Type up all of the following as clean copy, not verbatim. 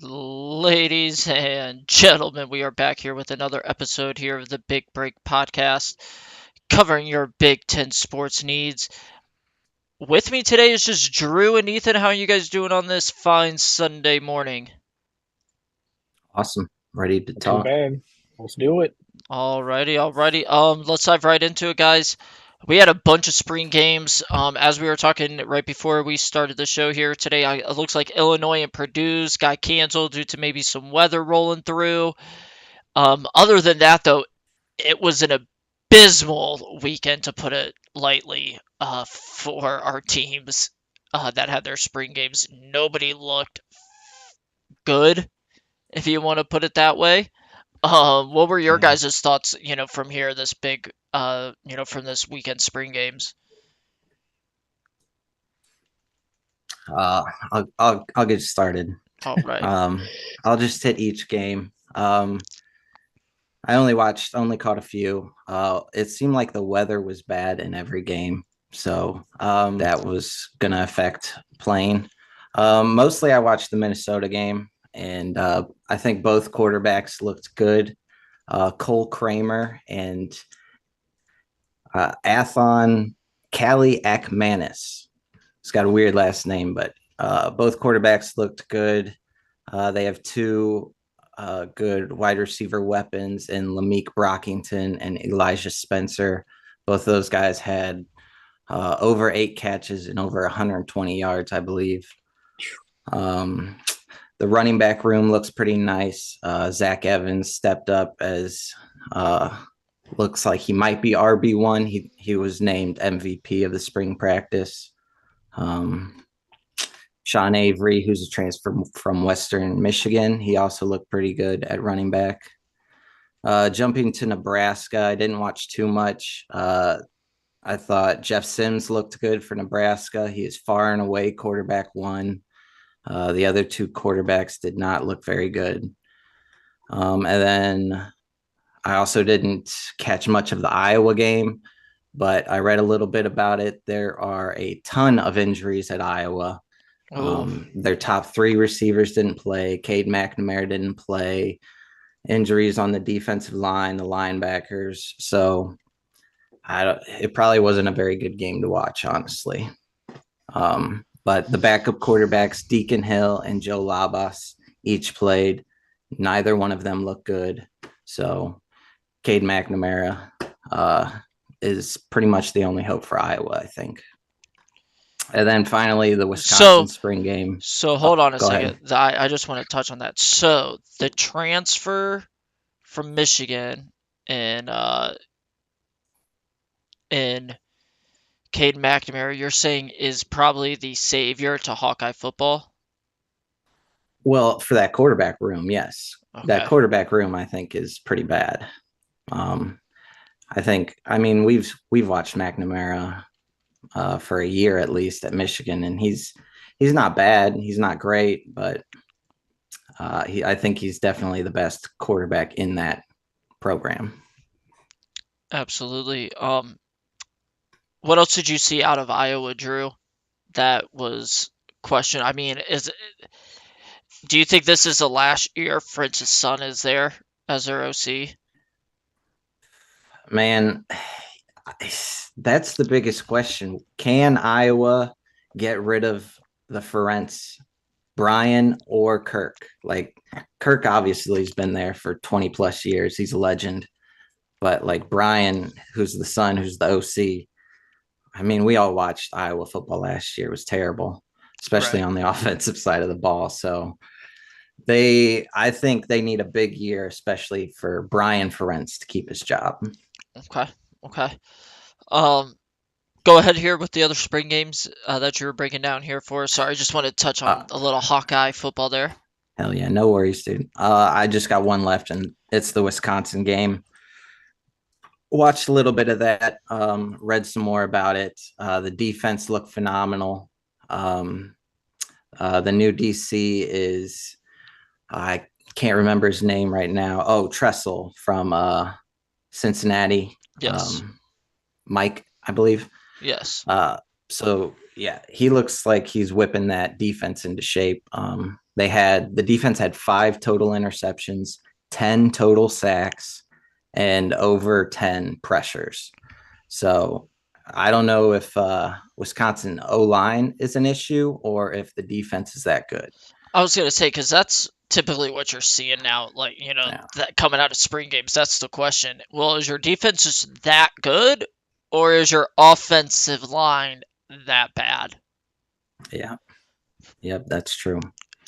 Ladies and gentlemen, we are back here with another episode here of the Big Break Podcast, covering your Big Ten sports needs. With me today is just Drew and Ethan. How are you guys doing on this fine Sunday morning? Awesome. Ready to Not too talk. bad. Let's do it. Alrighty. Let's dive right into it, guys. We had a bunch of spring games. As we were talking right before we started the show here today, it looks like Illinois and Purdue's got canceled due to maybe some weather rolling through. Other than that, though, it was an abysmal weekend, to put it lightly, for our teams that had their spring games. Nobody looked good, if you want to put it that way. What were your Yeah. guys' thoughts, from here, this big, from this weekend spring games? Uh, I'll get started. All right. Um, I'll just hit each game. I only caught a few. It seemed like the weather was bad in every game, so that was gonna affect playing. Mostly, I watched the Minnesota game, and I think both quarterbacks looked good. Cole Kramer and Athon Cali Akmanis. He's got a weird last name, but both quarterbacks looked good. They have two good wide receiver weapons in Lameek Brockington and Elijah Spencer. Both those guys had over 8 catches and over 120 yards, I believe. Um, the running back room looks pretty nice. Zach Evans stepped up as looks like he might be RB1. He was named MVP of the spring practice. Um, Sean Avery, who's a transfer from Western Michigan, he also looked pretty good at running back. Jumping to Nebraska, I didn't watch too much. I thought Jeff Sims looked good for Nebraska. He is far and away quarterback one. The other two quarterbacks did not look very good. And then I also didn't catch much of the Iowa game, but I read a little bit about it. There are a ton of injuries at Iowa. Oh, Their top three receivers didn't play. Cade McNamara didn't play. Injuries on the defensive line, the linebackers. So it probably wasn't a very good game to watch, honestly. But the backup quarterbacks, Deacon Hill and Joe Labas, each played. Neither one of them looked good. So Cade McNamara is pretty much the only hope for Iowa, I think. And then finally, the Wisconsin so spring game. so hold Oh, on a go ahead. second. I just want to touch on that. So the transfer from Michigan and in Cade McNamara, you're saying is probably the savior to Hawkeye football? Well, for that quarterback room, yes. That Okay. quarterback room, I think, is pretty bad. Um, I mean, we've watched McNamara for a year at least at Michigan, and he's not bad. He's not great, but I think he's definitely the best quarterback in that program. Absolutely. What else did you see out of Iowa, Drew? That was question. I mean, do you think this is the last year Fritz's son is there as their OC? Man, that's the biggest question. Can Iowa get rid of the Ferentz, Brian or Kirk? Like Kirk obviously has been there for 20 plus years. He's a legend. But like Brian, who's the son, who's the OC, I mean, we all watched Iowa football last year. It was terrible, especially Right. on the offensive side of the ball. So I think they need a big year, especially for Brian Ferentz to keep his job. Okay. Okay. Um, Go ahead here with the other spring games that you were breaking down here for us. Sorry, I just want to touch Uh, on a little Hawkeye football there. Hell yeah, no worries, dude. I just got one left, and it's the Wisconsin game. Watched a little bit of that. Read some more about it. The defense looked phenomenal. Um, the new DC is I can't remember his name right now. Oh, Tressel from Cincinnati. Yes. Mike, I believe. Yes. So yeah, he looks like he's whipping that defense into shape. The defense had 5 total interceptions, 10 total sacks, and over 10 pressures. So I don't know if Wisconsin O line is an issue or if the defense is that good. I was gonna say because that's typically what you're seeing now. Like Yeah, that coming out of spring games. That's the question. Well, is your defense just that good, or is your offensive line that bad? yeah, yep, that's true.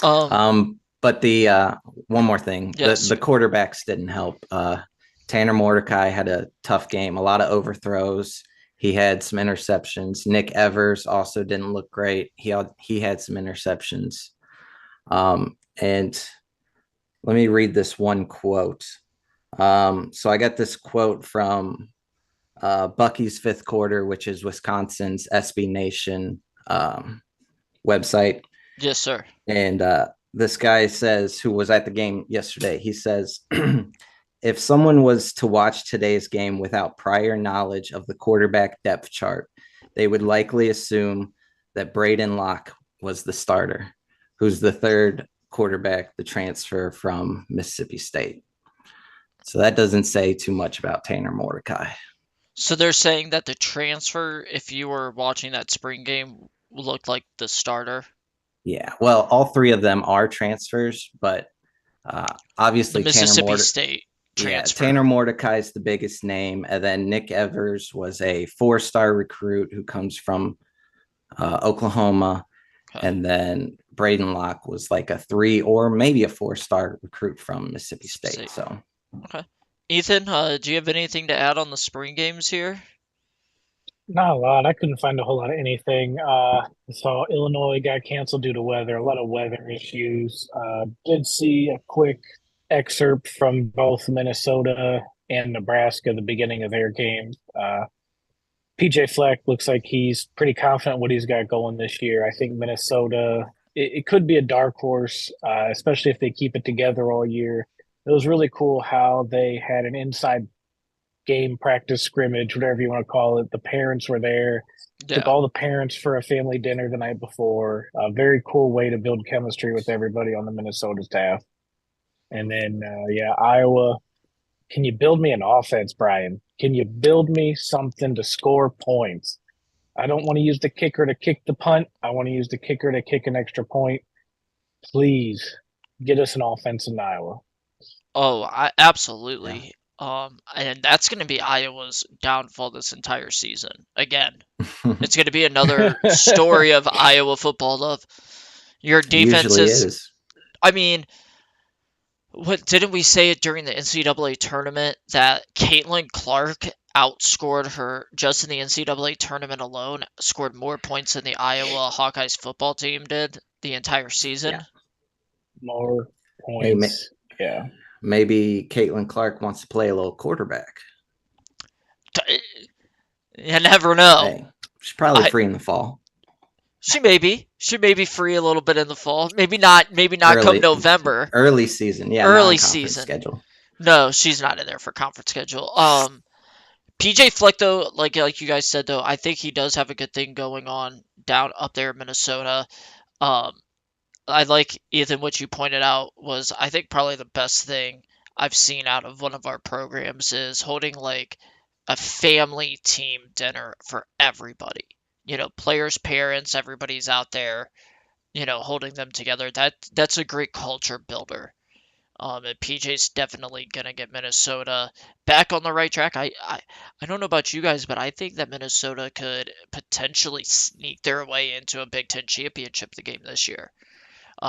Um. But the one more thing, Yes. the quarterbacks didn't help. Tanner Mordecai had a tough game, a lot of overthrows. He had some interceptions. Nick Evers also didn't look great. He had some interceptions. And let me read this one quote. So I got this quote from Bucky's Fifth Quarter, which is Wisconsin's SB Nation website. Yes, sir. And this guy says, who was at the game yesterday, he says, if someone was to watch today's game without prior knowledge of the quarterback depth chart, they would likely assume that Braden Locke was the starter, who's the third quarterback, the transfer from Mississippi State. So that doesn't say too much about Tanner Mordecai. So they're saying that the transfer, if you were watching that spring game, looked like the starter. Yeah, well, all 3 of them are transfers, but The obviously Mississippi State Tanner transfer. Mordecai is the biggest name, and then Nick Evers was a 4-star recruit who comes from Oklahoma, Okay. and then Braden Locke was like a 3 or maybe a 4-star recruit from Mississippi Mississippi State. State. So Okay. Ethan, do you have anything to add on the spring games here? Not a lot. I couldn't find a whole lot of anything. So Illinois got canceled due to weather, a lot of weather issues. Did see a quick excerpt from both Minnesota and Nebraska, the beginning of their game. PJ Fleck looks like he's pretty confident what he's got going this year. I think Minnesota, it could be a dark horse, especially if they keep it together all year. It was really cool how they had an inside game practice scrimmage, whatever you want to call it. The parents were there. Took Yeah. all the parents for a family dinner the night before. A very cool way to build chemistry with everybody on the Minnesota staff. And then, yeah, Iowa. Can you build me an offense, Brian? Can you build me something to score points? I don't want to use the kicker to kick the punt. I want to use the kicker to kick an extra point. Please get us an offense in Iowa. Oh, I yeah. absolutely. And that's going to be Iowa's downfall this entire season. Again, it's going to be another story of Iowa football love. Your It usually defenses, is. I mean, what didn't we say it during the NCAA tournament that Caitlin Clark outscored her just in the NCAA tournament alone, scored more points than the Iowa Hawkeyes football team did the entire season? Yeah. More Hey, points. Yeah. maybe Caitlin Clark wants to play a little quarterback. You never know. Hey, she's probably I free in the fall. She may be free a little bit in the fall. Maybe not come Early, November, early season. Yeah, early non-conference season. schedule. No, she's not in there for conference schedule. PJ Fleck though, like you guys said though, I think he does have a good thing going on down up there in Minnesota. Um, I like Ethan, what you pointed out was I think probably the best thing I've seen out of one of our programs is holding like a family team dinner for everybody. Players, parents, everybody's out there, holding them together. That's a great culture builder. And PJ's definitely gonna get Minnesota back on the right track. I don't know about you guys, but I think that Minnesota could potentially sneak their way into a Big Ten championship the game this year.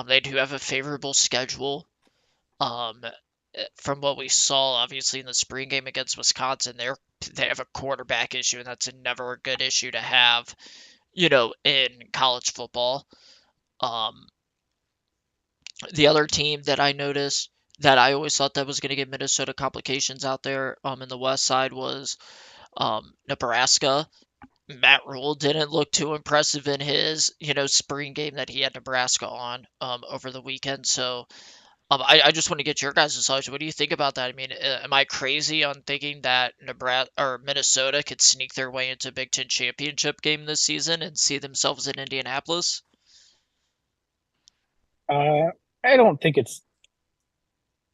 They do have a favorable schedule. Um, from what we saw, obviously in the spring game against Wisconsin, they have a quarterback issue, and that's never a good issue to have, in college football. Um, the other team that I noticed that I always thought that was going to give Minnesota complications out there, in the West Side was Nebraska. Matt Rule didn't look too impressive in his, spring game that he had Nebraska on over the weekend. So I just want to get your guys' thoughts. What do you think about that? I mean, am I crazy on thinking that Nebraska or Minnesota could sneak their way into a Big Ten championship game this season and see themselves in Indianapolis? I don't think it's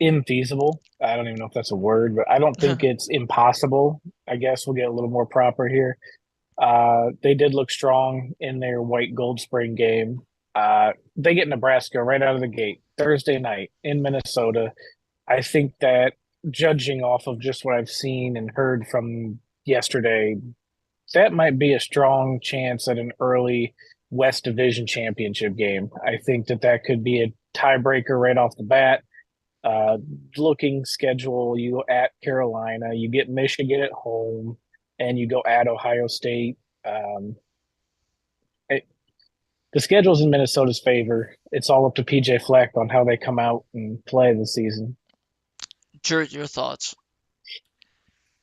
infeasible. I don't even know if that's a word, but I don't think it's impossible. I guess we'll get a little more proper here. They did look strong in their white gold spring game. They get Nebraska right out of the gate Thursday night in Minnesota. I think that judging off of just what I've seen and heard from yesterday, that might be a strong chance at an early West Division championship game. I think that that could be a tiebreaker right off the bat. Uh, Looking schedule, you go at Carolina, you get Michigan at home, and you go at Ohio State. Um, it, the schedule's in Minnesota's favor. It's all up to PJ Fleck on how they come out and play this season. Drew, your thoughts?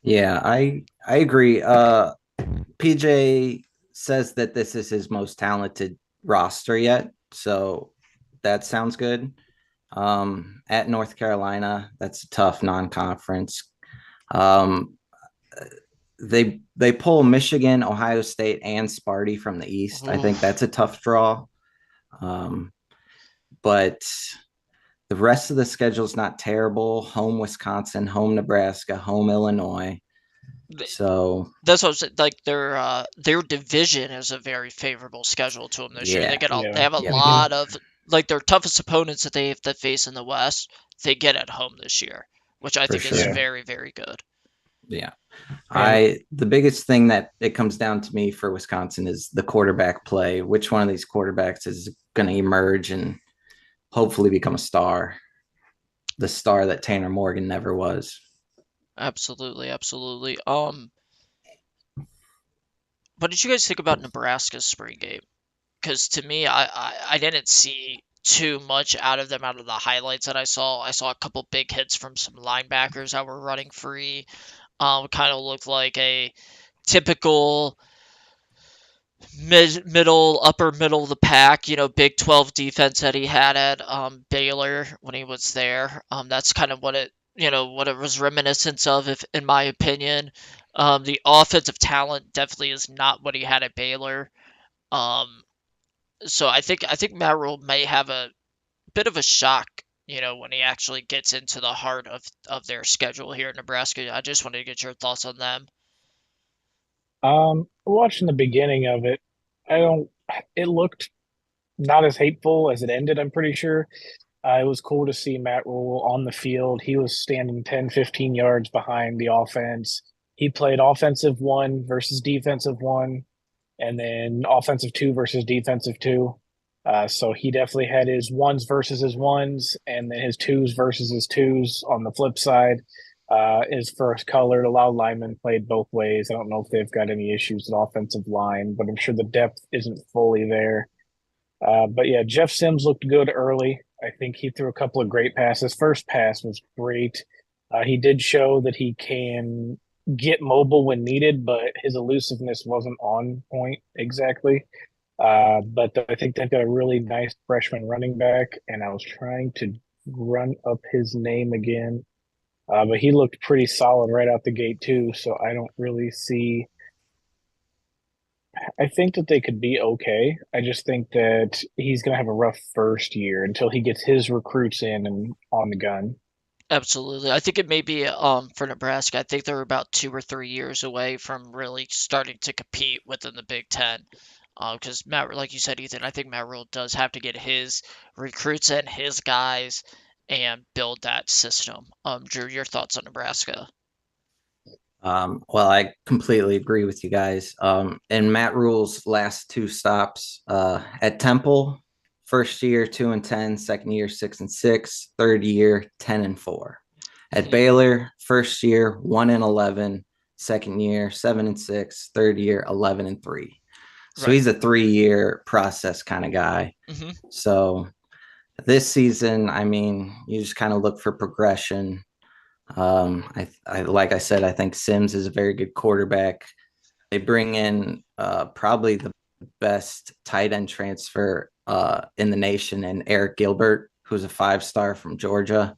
Yeah, I agree. PJ says that this is his most talented roster yet, so that sounds good. At North Carolina, that's a tough non-conference. Um, they pull Michigan, Ohio State, and Sparty from the East. I think Oof. that's a tough draw. Um, but the rest of the schedule is not terrible. Home Wisconsin, home Nebraska, home Illinois. So That's what I'm saying. Like their division is a very favorable schedule to them this year. yeah, Yeah. They have a yeah, Hmm. lot of like their toughest opponents that they have to face in the West. They get at home this year, which I for think is Yeah. sure. very very good. Yeah. And I the biggest thing that it comes down to me for Wisconsin is the quarterback play. Which one of these quarterbacks is going to emerge and hopefully become a star? The star that Tanner Morgan never was. Absolutely, absolutely. What did you guys think about Nebraska's spring game? Because to me, I didn't see too much out of them out of the highlights that I saw. I saw a couple big hits from some linebackers that were running free. Kind of looked like a typical upper middle of the pack, Big 12 defense that he had at Baylor when he was there. That's kind of what it was reminiscent of, if in my opinion. The offensive talent definitely is not what he had at Baylor. Um, so I think Matt Rule may have a bit of a shock, when he actually gets into the heart of their schedule here in Nebraska. I just wanted to get your thoughts on them. watching the beginning of it, I don't. It looked not as hateful as it ended. I'm pretty sure. It was cool to see Matt Rule on the field. He was standing 10, 15 yards behind the offense. He played offensive one versus defensive one, and then offensive two versus defensive two. So he definitely had his ones versus his ones, and then his twos versus his twos on the flip side. His first colored, a lot of linemen played both ways. I don't know if they've got any issues with offensive line, but I'm sure the depth isn't fully there. But yeah, Jeff Sims looked good early. I think he threw a couple of great passes. First pass was great. He did show that he can get mobile when needed, but his elusiveness wasn't on point exactly. But I think they've got a really nice freshman running back, and I was trying to run up his name again, but he looked pretty solid right out the gate too. So I don't really see. I think that they could be okay. I just think that he's going to have a rough first year until he gets his recruits in and on the gun. Absolutely. I think it may be for Nebraska. I think they're about 2 or 3 years away from really starting to compete within the Big Ten. Because Matt, like you said, Ethan, I think Matt Rule does have to get his recruits and his guys and build that system. Drew, your thoughts on Nebraska? Well, I completely agree with you guys. In Matt Rule's last two stops at Temple, first year 2-10, second year 6-6, third year 10-4. At Hmm. Baylor, first year 1-11, second year 7-6, third year 11-3. So Right. he's a 3-year process kind of guy. Hmm. So this season, I mean, you just kind of look for progression. Like I said, I think Sims is a very good quarterback. They bring in probably the best tight end transfer in the nation, and Eric Gilbert, who's a 5-star from Georgia.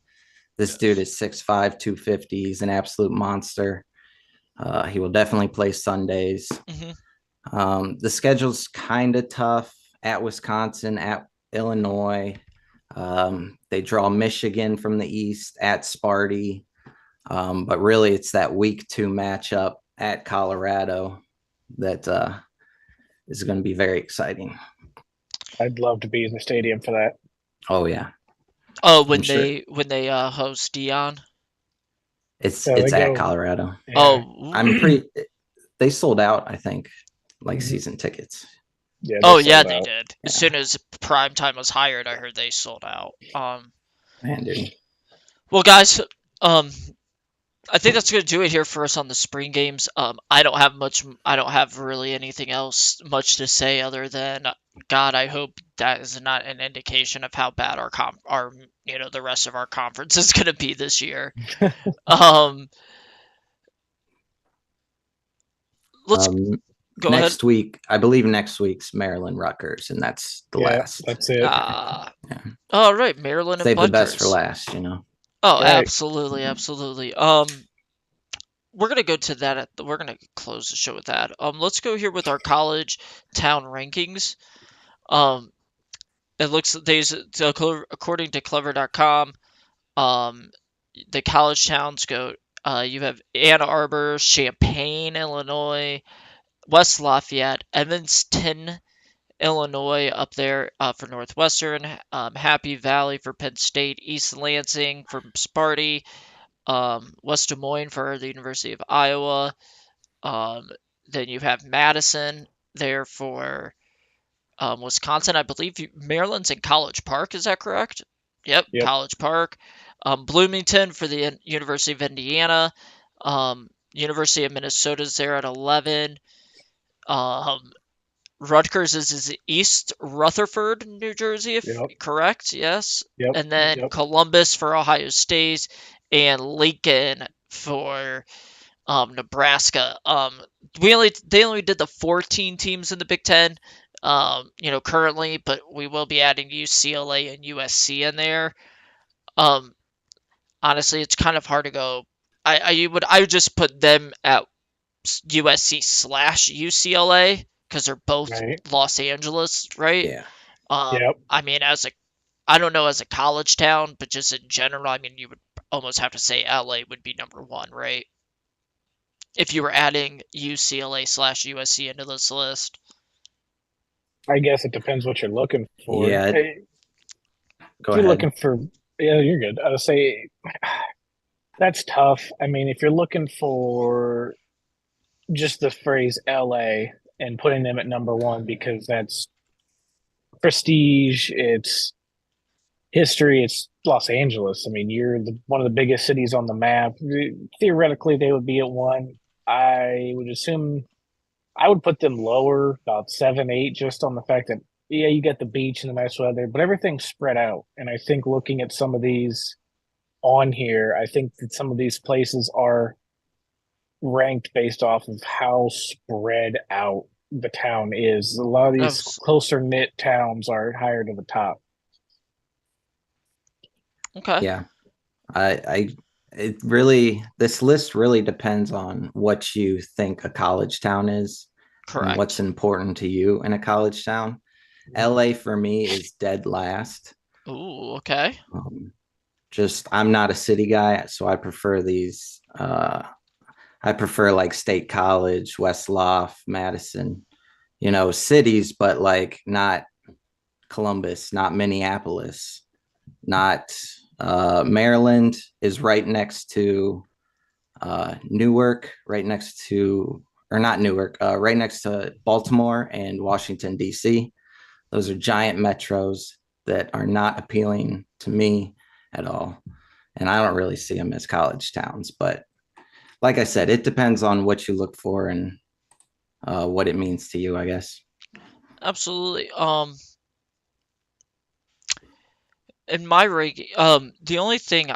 This dude Yes. is 6'5", 250. He's an absolute monster. He will definitely play Sundays. Hmm. The schedule's kind of tough at Wisconsin, at Illinois, They draw Michigan from the East at Sparty, but really it's that week 2 matchup at Colorado that is going to be very exciting. I'd love to be in the stadium for that. Oh yeah, Oh, I'm when sure they host Dion. it's So they it's at go, Colorado. yeah, Oh, I'm pretty. They sold out, I think, like Mhm. season tickets. Yeah, they oh yeah, sold they out. did. As Yeah, soon as prime time was hired, I heard they sold out. man, dude. Well, guys, um, I think that's gonna do it here for us on the spring games. I don't have much. I don't have really anything else much to say other than God. I hope that is not an indication of how bad our the rest of our conference is gonna be this year. Um, let's Um, go ahead. Next week, I believe next week's Maryland Rutgers, and that's the Yeah, last. that's it. Yeah. All right, Maryland and Save the best for Rutgers. last. Oh, Right. absolutely, absolutely. We're gonna go to that. We're gonna close the show with that. Let's go here with our college town rankings. Um, it looks these according to Clever.com. Um, the college towns go. You have Ann Arbor, Champaign, Illinois, West Lafayette, Evanston, Illinois up there for Northwestern, Happy Valley for Penn State, East Lansing for Sparty, West Des Moines for the University of Iowa. Um, then you have Madison there for Wisconsin. I believe Maryland's in College Park. Is that correct? Yep, Yep. College Park. Bloomington for the University of Indiana. University of Minnesota's there at 11. Um, Rutgers is East Rutherford, New Jersey, if Yep. correct. Yes. Yep. And then Yep. Columbus for Ohio State and Lincoln for Nebraska. They only did the 14 teams in the Big Ten, currently, but we will be adding UCLA and USC in there. Um, Honestly, it's kind of hard to go. I would just put them at USC slash UCLA because they're both Right. Los Angeles, right? Yeah. Yep. I mean, I don't know as a college town, but just in general, I mean, you would almost have to say LA would be number one, right? If you were adding UCLA slash USC into this list. I guess it depends what you're looking for. Yeah. Hey, Go if you're ahead. looking for, yeah, you're good. I would say that's tough. I mean, if you're looking for just the phrase LA and putting them at number one because that's prestige, it's history, it's Los Angeles. I mean, you're one of the biggest cities on the map. Theoretically, they would be at one. I would assume I would put them lower, about 7, 8, just on the fact that yeah, you get the beach and the nice weather, but everything's spread out. And I think looking at some of these on here, I think that some of these places are ranked based off of how spread out the town is. A lot of these Abs- closer knit towns are higher to the top. Okay, Yeah. I it really this list really depends on what you think a college town is and what's correct. important to you in a college town. LA for me is dead last. Ooh, okay. Um, just I'm not a city guy, so I prefer these. I prefer like State College, West Loft, Madison, cities, but like not Columbus, not Minneapolis, not Maryland is right next to Newark, right next to, or not Newark, right next to Baltimore and Washington, D.C. Those are giant metros that are not appealing to me at all. And I don't really see them as college towns. But like I said, it depends on what you look for and what it means to you, I guess. Absolutely. In my ranking, the only thing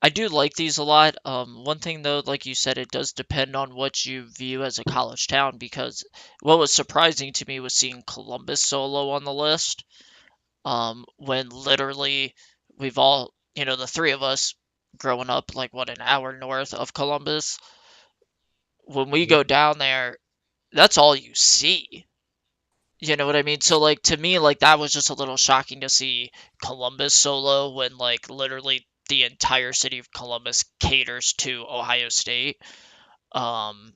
I do like these a lot. One thing though, like you said, it does depend on what you view as a college town because what was surprising to me was seeing Columbus so low on the list. When literally we've all, the three of us growing up like what an hour north of Columbus. When we go down there, that's all you see. You know what I mean? So like to me, like that was just a little shocking to see Columbus solo when like literally the entire city of Columbus caters to Ohio State. Um,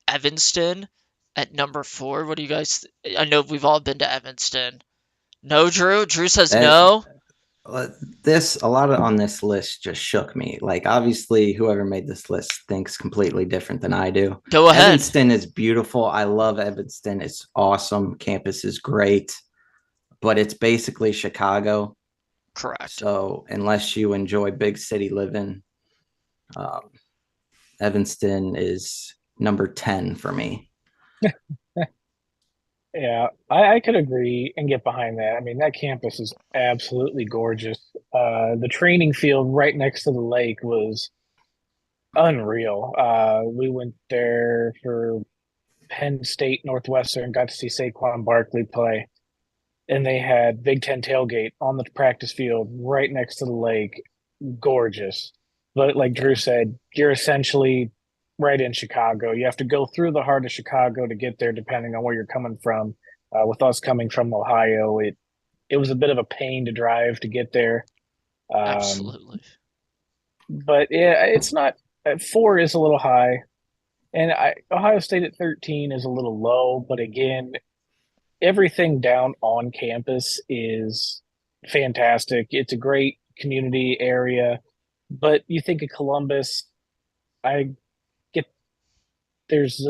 Evanston at number 4. What do you guys? I know we've all been to Evanston. No, Drew. Drew says That no. this a lot of on this list just shook me. Like obviously, whoever made this list thinks completely different than I do. Go ahead. Evanston is beautiful. I love Evanston. It's awesome. Campus is great, but it's basically Chicago. Correct. So unless you enjoy big city living, um, Evanston is number 10 for me. Yeah, I could agree and get behind that. I mean, that campus is absolutely gorgeous. The training field right next to the lake was unreal. We went there for Penn State Northwestern, got to see Saquon Barkley play, and they had Big Ten tailgate on the practice field right next to the lake. Gorgeous. But like Drew Yeah. said, you're essentially right in Chicago. You have to go through the heart of Chicago to get there, depending on where you're coming from. With us coming from Ohio, it was a bit of a pain to drive to get there. Um, Absolutely. but yeah, it's not. 4 is a little high, and Ohio State at 13 is a little low. But again, everything down on campus is fantastic. It's a great community area. But you think of Columbus, I get there's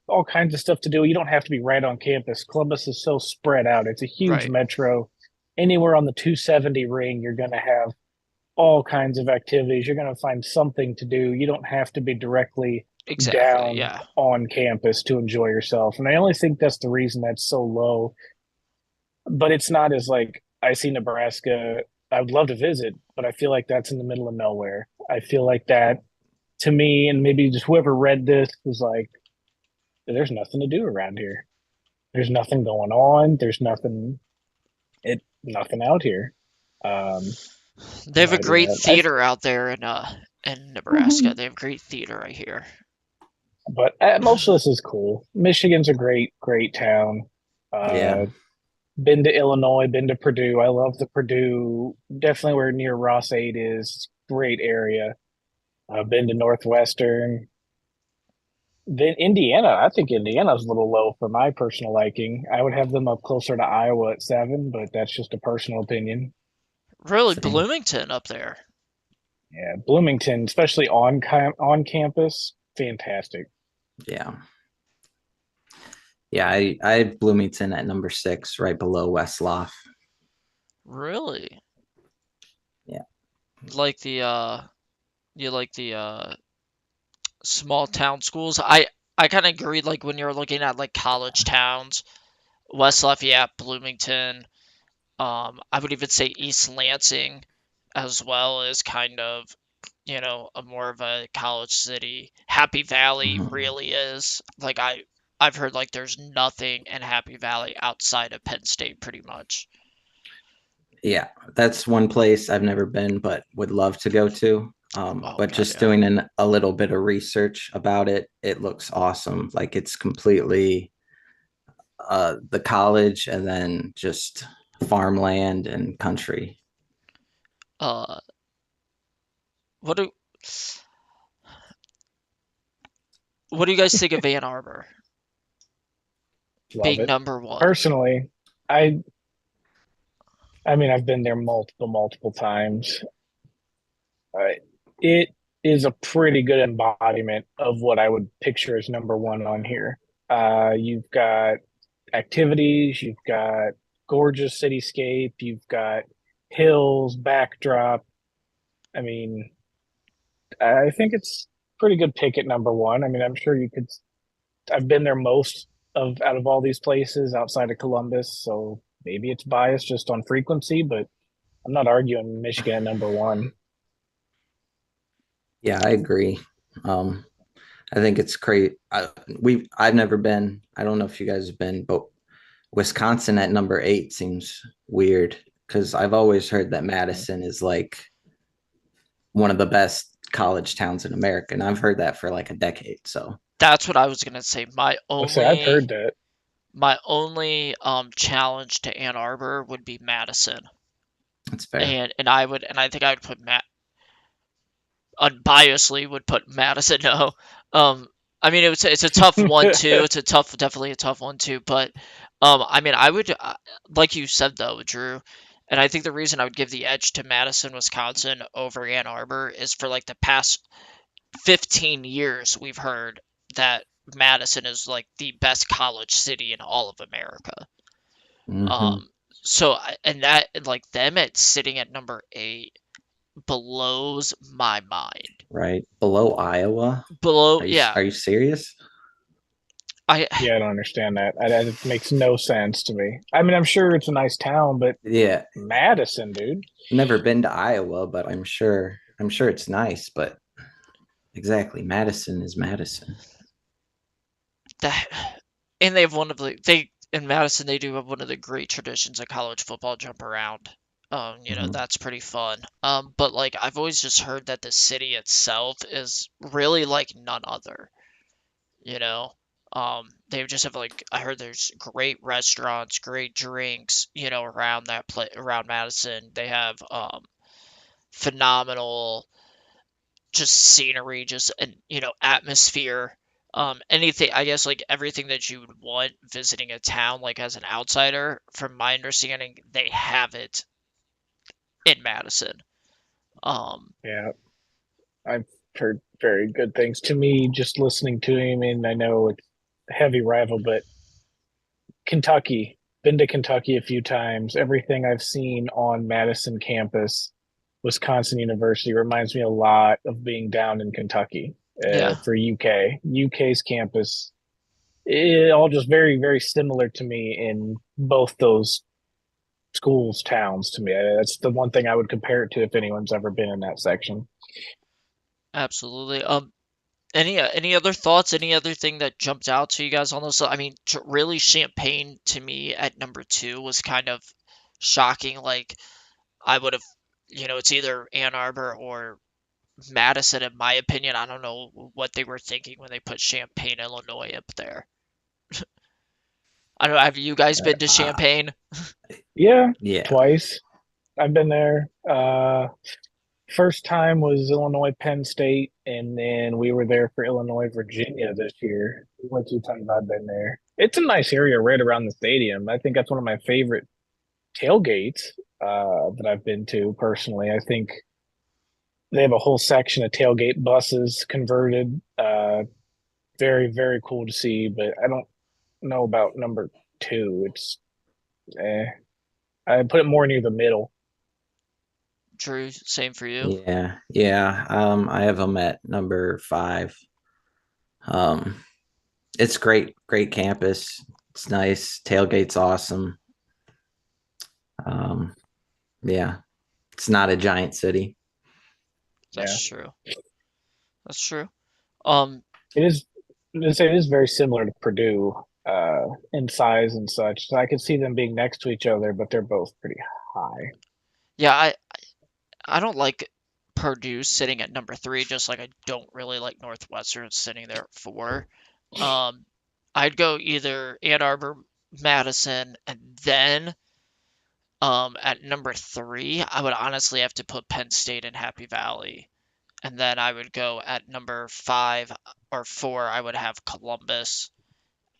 all kinds of stuff to do. You don't have to be right on campus. Columbus is so spread out. It's a huge Right. metro. Anywhere on the 270 ring, you're going to have all kinds of activities. You're going to find something to do. You don't have to be directly Exactly. down Yeah. on campus to enjoy yourself. And I only think that's the reason that's so low. But it's not as like I see Nebraska. I would love to visit, but I feel like that's in the middle of nowhere. I feel like that to me, and maybe just whoever read this was like, there's nothing to do around here. There's nothing going on. There's nothing out here. Um, They have a but great yeah, theater out there in Nebraska. They have great theater right here. but most of this is cool. Michigan's a great town. Yeah. Uh, been to Illinois, been to Purdue. I love the Purdue. Definitely where near Ross 8 is. Great area. I've been to Northwestern. Then Indiana. I think Indiana's a little low for my personal liking. I would have them up closer to Iowa at 7, but that's just a personal opinion. Really, Same. Bloomington up there. Yeah, Bloomington, especially on campus, fantastic. Yeah. Yeah. I have Bloomington at number 6, right below Westlaw. Really? Yeah. Like the you like the small town schools? I kind of agree like when you're looking at like college towns, West Lafayette, Bloomington, I would even say East Lansing as well is kind of, a more of a college city. Happy Valley Mhm. really is. Like I've heard like there's nothing in Happy Valley outside of Penn State pretty much. Yeah, that's one place I've never been, but would love to go to. Oh But god, just yeah. doing a little bit of research about it, it looks awesome. Like it's completely the college and then just farmland and country. Uh what do what do you guys think of Ann Arbor Love being it. number 1? Personally, I I mean I've been there multiple times. Uh, it is a pretty good embodiment of what I would picture as number one on here. You've got activities, you've got gorgeous cityscape, you've got hills, backdrop. I mean, I think it's pretty good pick at number one. I mean, I'm sure you could. I've been there most of out of all these places outside of Columbus, so maybe it's biased just on frequency, but I'm not arguing Michigan at number one. Yeah, I agree. Um, I think it's great. I've never been. I don't know if you guys have been, but Wisconsin at number 8 seems weird because I've always heard that Madison is like one of the best college towns in America, and I've heard that for like a decade. So That's what I was gonna say. My Like I say, I've only heard that. My only challenge to Ann Arbor would be Madison, That's fair. and I think I would put unbiasedly would put Madison. No, um, I mean it's a tough one too. It's a tough, definitely a tough one too. But I mean I would like you said though, Drew, and I think the reason I would give the edge to Madison, Wisconsin over Ann Arbor is for like the past 15 years we've heard that Madison is like the best college city in all of America. Hmm. Um, and that like them at sitting at number 8 blows my mind. Right below Iowa. Below, yeah, Are you serious? I Yeah, I don't understand that. It makes no sense to me. I mean, I'm sure it's a nice town, but Yeah, Madison, dude. never been to Iowa, but I'm sure it's nice. But exactly, Madison is Madison. that, and they have one of the they in Madison they do have one of the great traditions of college football jump around. Hmm. That's pretty fun. But like I've always just heard that the city itself is really like none other. You know, they just have like I heard there's great restaurants, great drinks, around around Madison. They have phenomenal just scenery, just and atmosphere. Anything I guess like everything that you would want visiting a town like as an outsider, from my understanding, they have it in Madison. Um, Yeah, I've heard very good things. To me, just listening to him, and I know it's a heavy rival, but Kentucky, been to Kentucky a few times. Everything I've seen on Madison campus, Wisconsin University, reminds me a lot of being down in Kentucky yeah, for UK. UK's campus, all just very, very similar to me in both those schools, towns to me. That's the one thing I would compare it to if anyone's ever been in that section. absolutely. Any other thoughts? Any other thing that jumped out to you guys on this? I mean, really, Champagne to me at number 2 was kind of shocking. Like I would have, it's either Ann Arbor or Madison, in my opinion. I don't know what they were thinking when they put Champaign, Illinois up there. I don't know. Have you guys been to Uh, Champaign? Yeah, yeah, twice. I've been there. First time was Illinois Penn State, and then we were there for Illinois Virginia this year. We went 2 times I've been there. It's a nice area right around the stadium. I think that's one of my favorite tailgates that I've been to personally. I think they have a whole section of tailgate buses converted. Very, very cool to see, but I don't know about number two. It's eh. I put it more near the middle. Drew, same for you. yeah. I have them at number 5. Um, it's great campus. It's nice. Tailgate's awesome. Um, yeah, it's not a giant city. Yeah, That's true. That's true. Um, it is. It is very similar to Purdue in size and such. So I could see them being next to each other, but they're both pretty high. yeah, I don't like Purdue sitting at number 3, just like I don't really like Northwestern sitting there at 4. Um, I'd go either Ann Arbor, Madison, and then at number 3, I would honestly have to put Penn State and Happy Valley. And then I would go at number 5 or 4, I would have Columbus.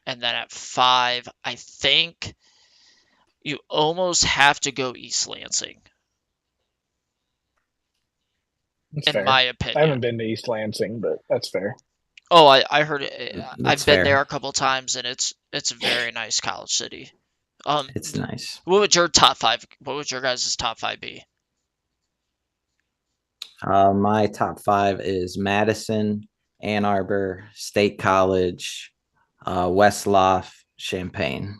And then at 5, I think you almost have to go East Lansing, That's in fair. my I haven't opinion. been to East Lansing, but that's fair. Oh, I heard it. That's I've been there fair. a couple times, and it's a very nice college city. Um, It's nice. what would your top 5? What would your guys' top 5 be? My top 5 is Madison, Ann Arbor, State College, Westlaw, Champaign.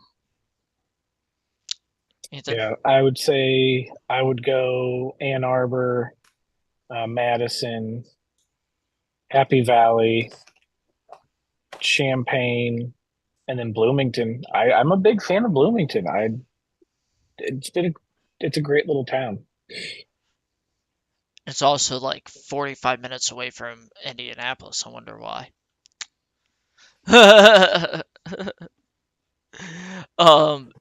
Ethan? Yeah, I would say I would go Ann Arbor, Madison, Happy Valley, Champaign, and then Bloomington. I'm a big fan of Bloomington. It's been a, it's a great little town. It's also like 45 minutes away from Indianapolis. I wonder why. Um,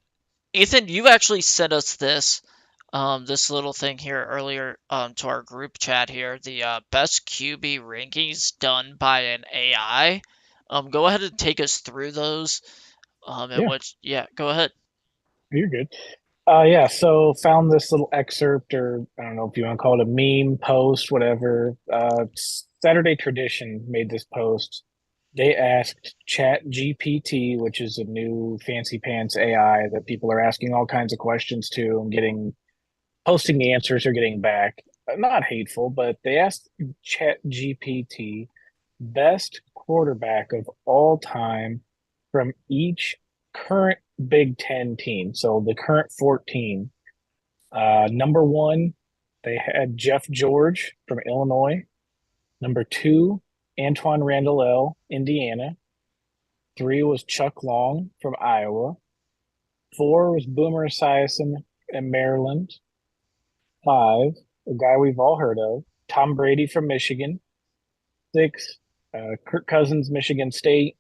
Ethan, you actually sent us this little thing here earlier to our group chat here, the best QB rankings done by an AI. Go ahead and take us through those. And Yeah, which, yeah, go ahead. you're good. Yeah, so found this little excerpt, or I don't know if you want to call it a meme post, whatever. Saturday Tradition made this post. They asked Chat GPT, which is a new fancy pants AI that people are asking all kinds of questions to and getting posting the answers or getting back. Not hateful, but they asked Chat GPT best quarterback of all time from each current Big Ten team. So the current 14. Number one, they had Jeff George from Illinois. Number two, Antoine Randall, Indiana. Three was Chuck Long from Iowa. Four was Boomer Esiason in Maryland. Five, a guy we've all heard of, Tom Brady from Michigan. Six, Kirk Cousins, Michigan State.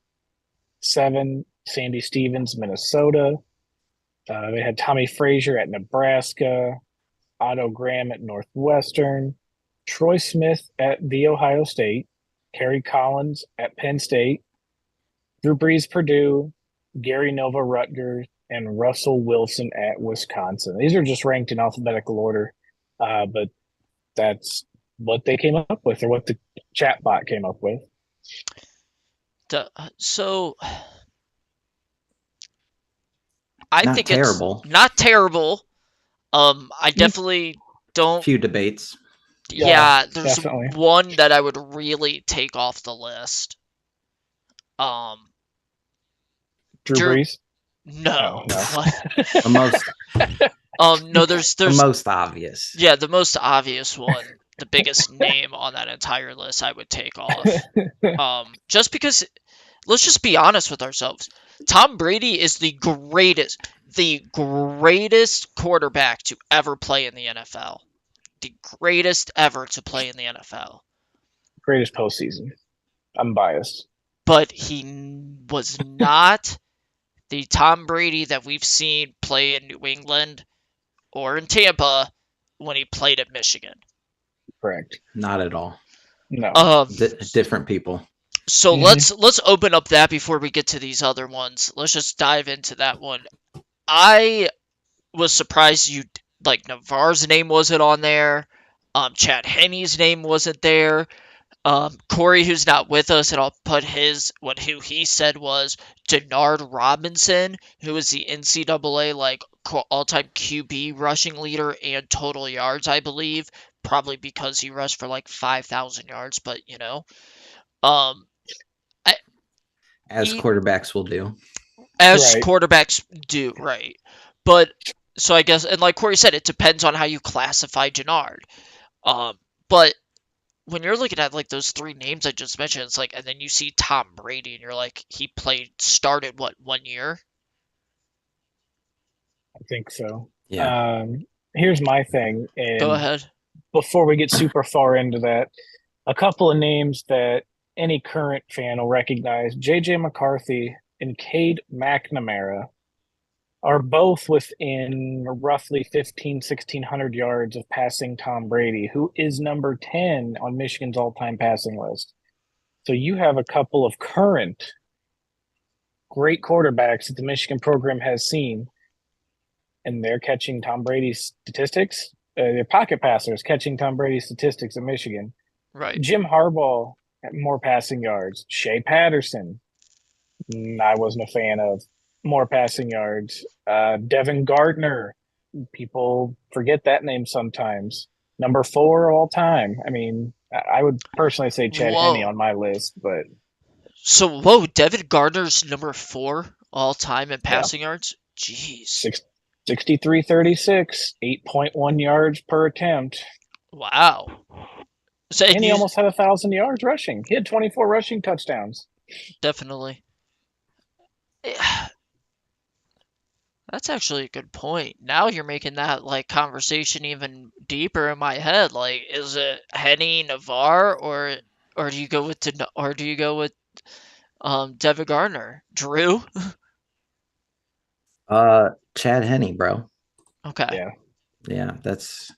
Seven, Sandy Stevens, Minnesota. They had Tommy Frazier at Nebraska, Otto Graham at Northwestern, Troy Smith at The Ohio State, Kerry Collins at Penn State, Drew Brees, Purdue, Gary Nova, Rutgers, and Russell Wilson at Wisconsin. These are just ranked in alphabetical order, but that's what they came up with, or what the chatbot came up with. So I Not think it's terrible. not terrible. I definitely don't. Few debates. Yeah, there's definitely. one that I would really take off the list. Um, Drew Brees? No. Oh, no. What? The most No, there's the most obvious. yeah, the most obvious one, the biggest name on that entire list I would take off. Just because, let's just be honest with ourselves. Tom Brady is the greatest quarterback to ever play in the NFL. The greatest ever to play in the NFL. Greatest postseason. I'm biased. But he was not the Tom Brady that we've seen play in New England or in Tampa when he played at Michigan. Correct. Not at all. No. Different people. So let's open up that before we get to these other ones. Let's just dive into that one. I was surprised Navarre's name wasn't on there. Chad Henne's name wasn't there. Corey, who's not with us, and I'll put who he said was Denard Robinson, who was the NCAA all-time QB rushing leader and total yards, I believe, probably because he rushed for 5,000 yards, but as quarterbacks will do. As quarterbacks do, right? But so I guess, and like Corey said, it depends on how you classify Denard. But when you're looking at those three names I just mentioned, it's and then you see Tom Brady, and you're like, he started what, 1 year? I think so. Yeah. Here's my thing. And go ahead. Before we get super far into that, a couple of names that any current fan will recognize: J.J. McCarthy and Cade McNamara are both within roughly 1,600 yards of passing Tom Brady, who is number 10 on Michigan's all-time passing list. So you have a couple of current great quarterbacks that the Michigan program has seen, and they're catching Tom Brady's statistics. They're pocket passers catching Tom Brady's statistics at Michigan. Right. Jim Harbaugh had more passing yards. Shea Patterson, I wasn't a fan of. More passing yards. Devin Gardner, people forget that name sometimes. Number 4 all time. I mean, I would personally say Chad Henne on my list, but so Devin Gardner's number 4 all time in passing yards. Jeez. 63-36, 8.1 yards per attempt. Wow. So, and he almost had 1,000 yards rushing. He had 24 rushing touchdowns. Definitely. That's actually a good point. Now you're making that conversation even deeper in my head. Is it Henne, Navarre, or do you go with Devin Gardner? Drew? Chad Henne, bro. Okay. Yeah. Yeah, that's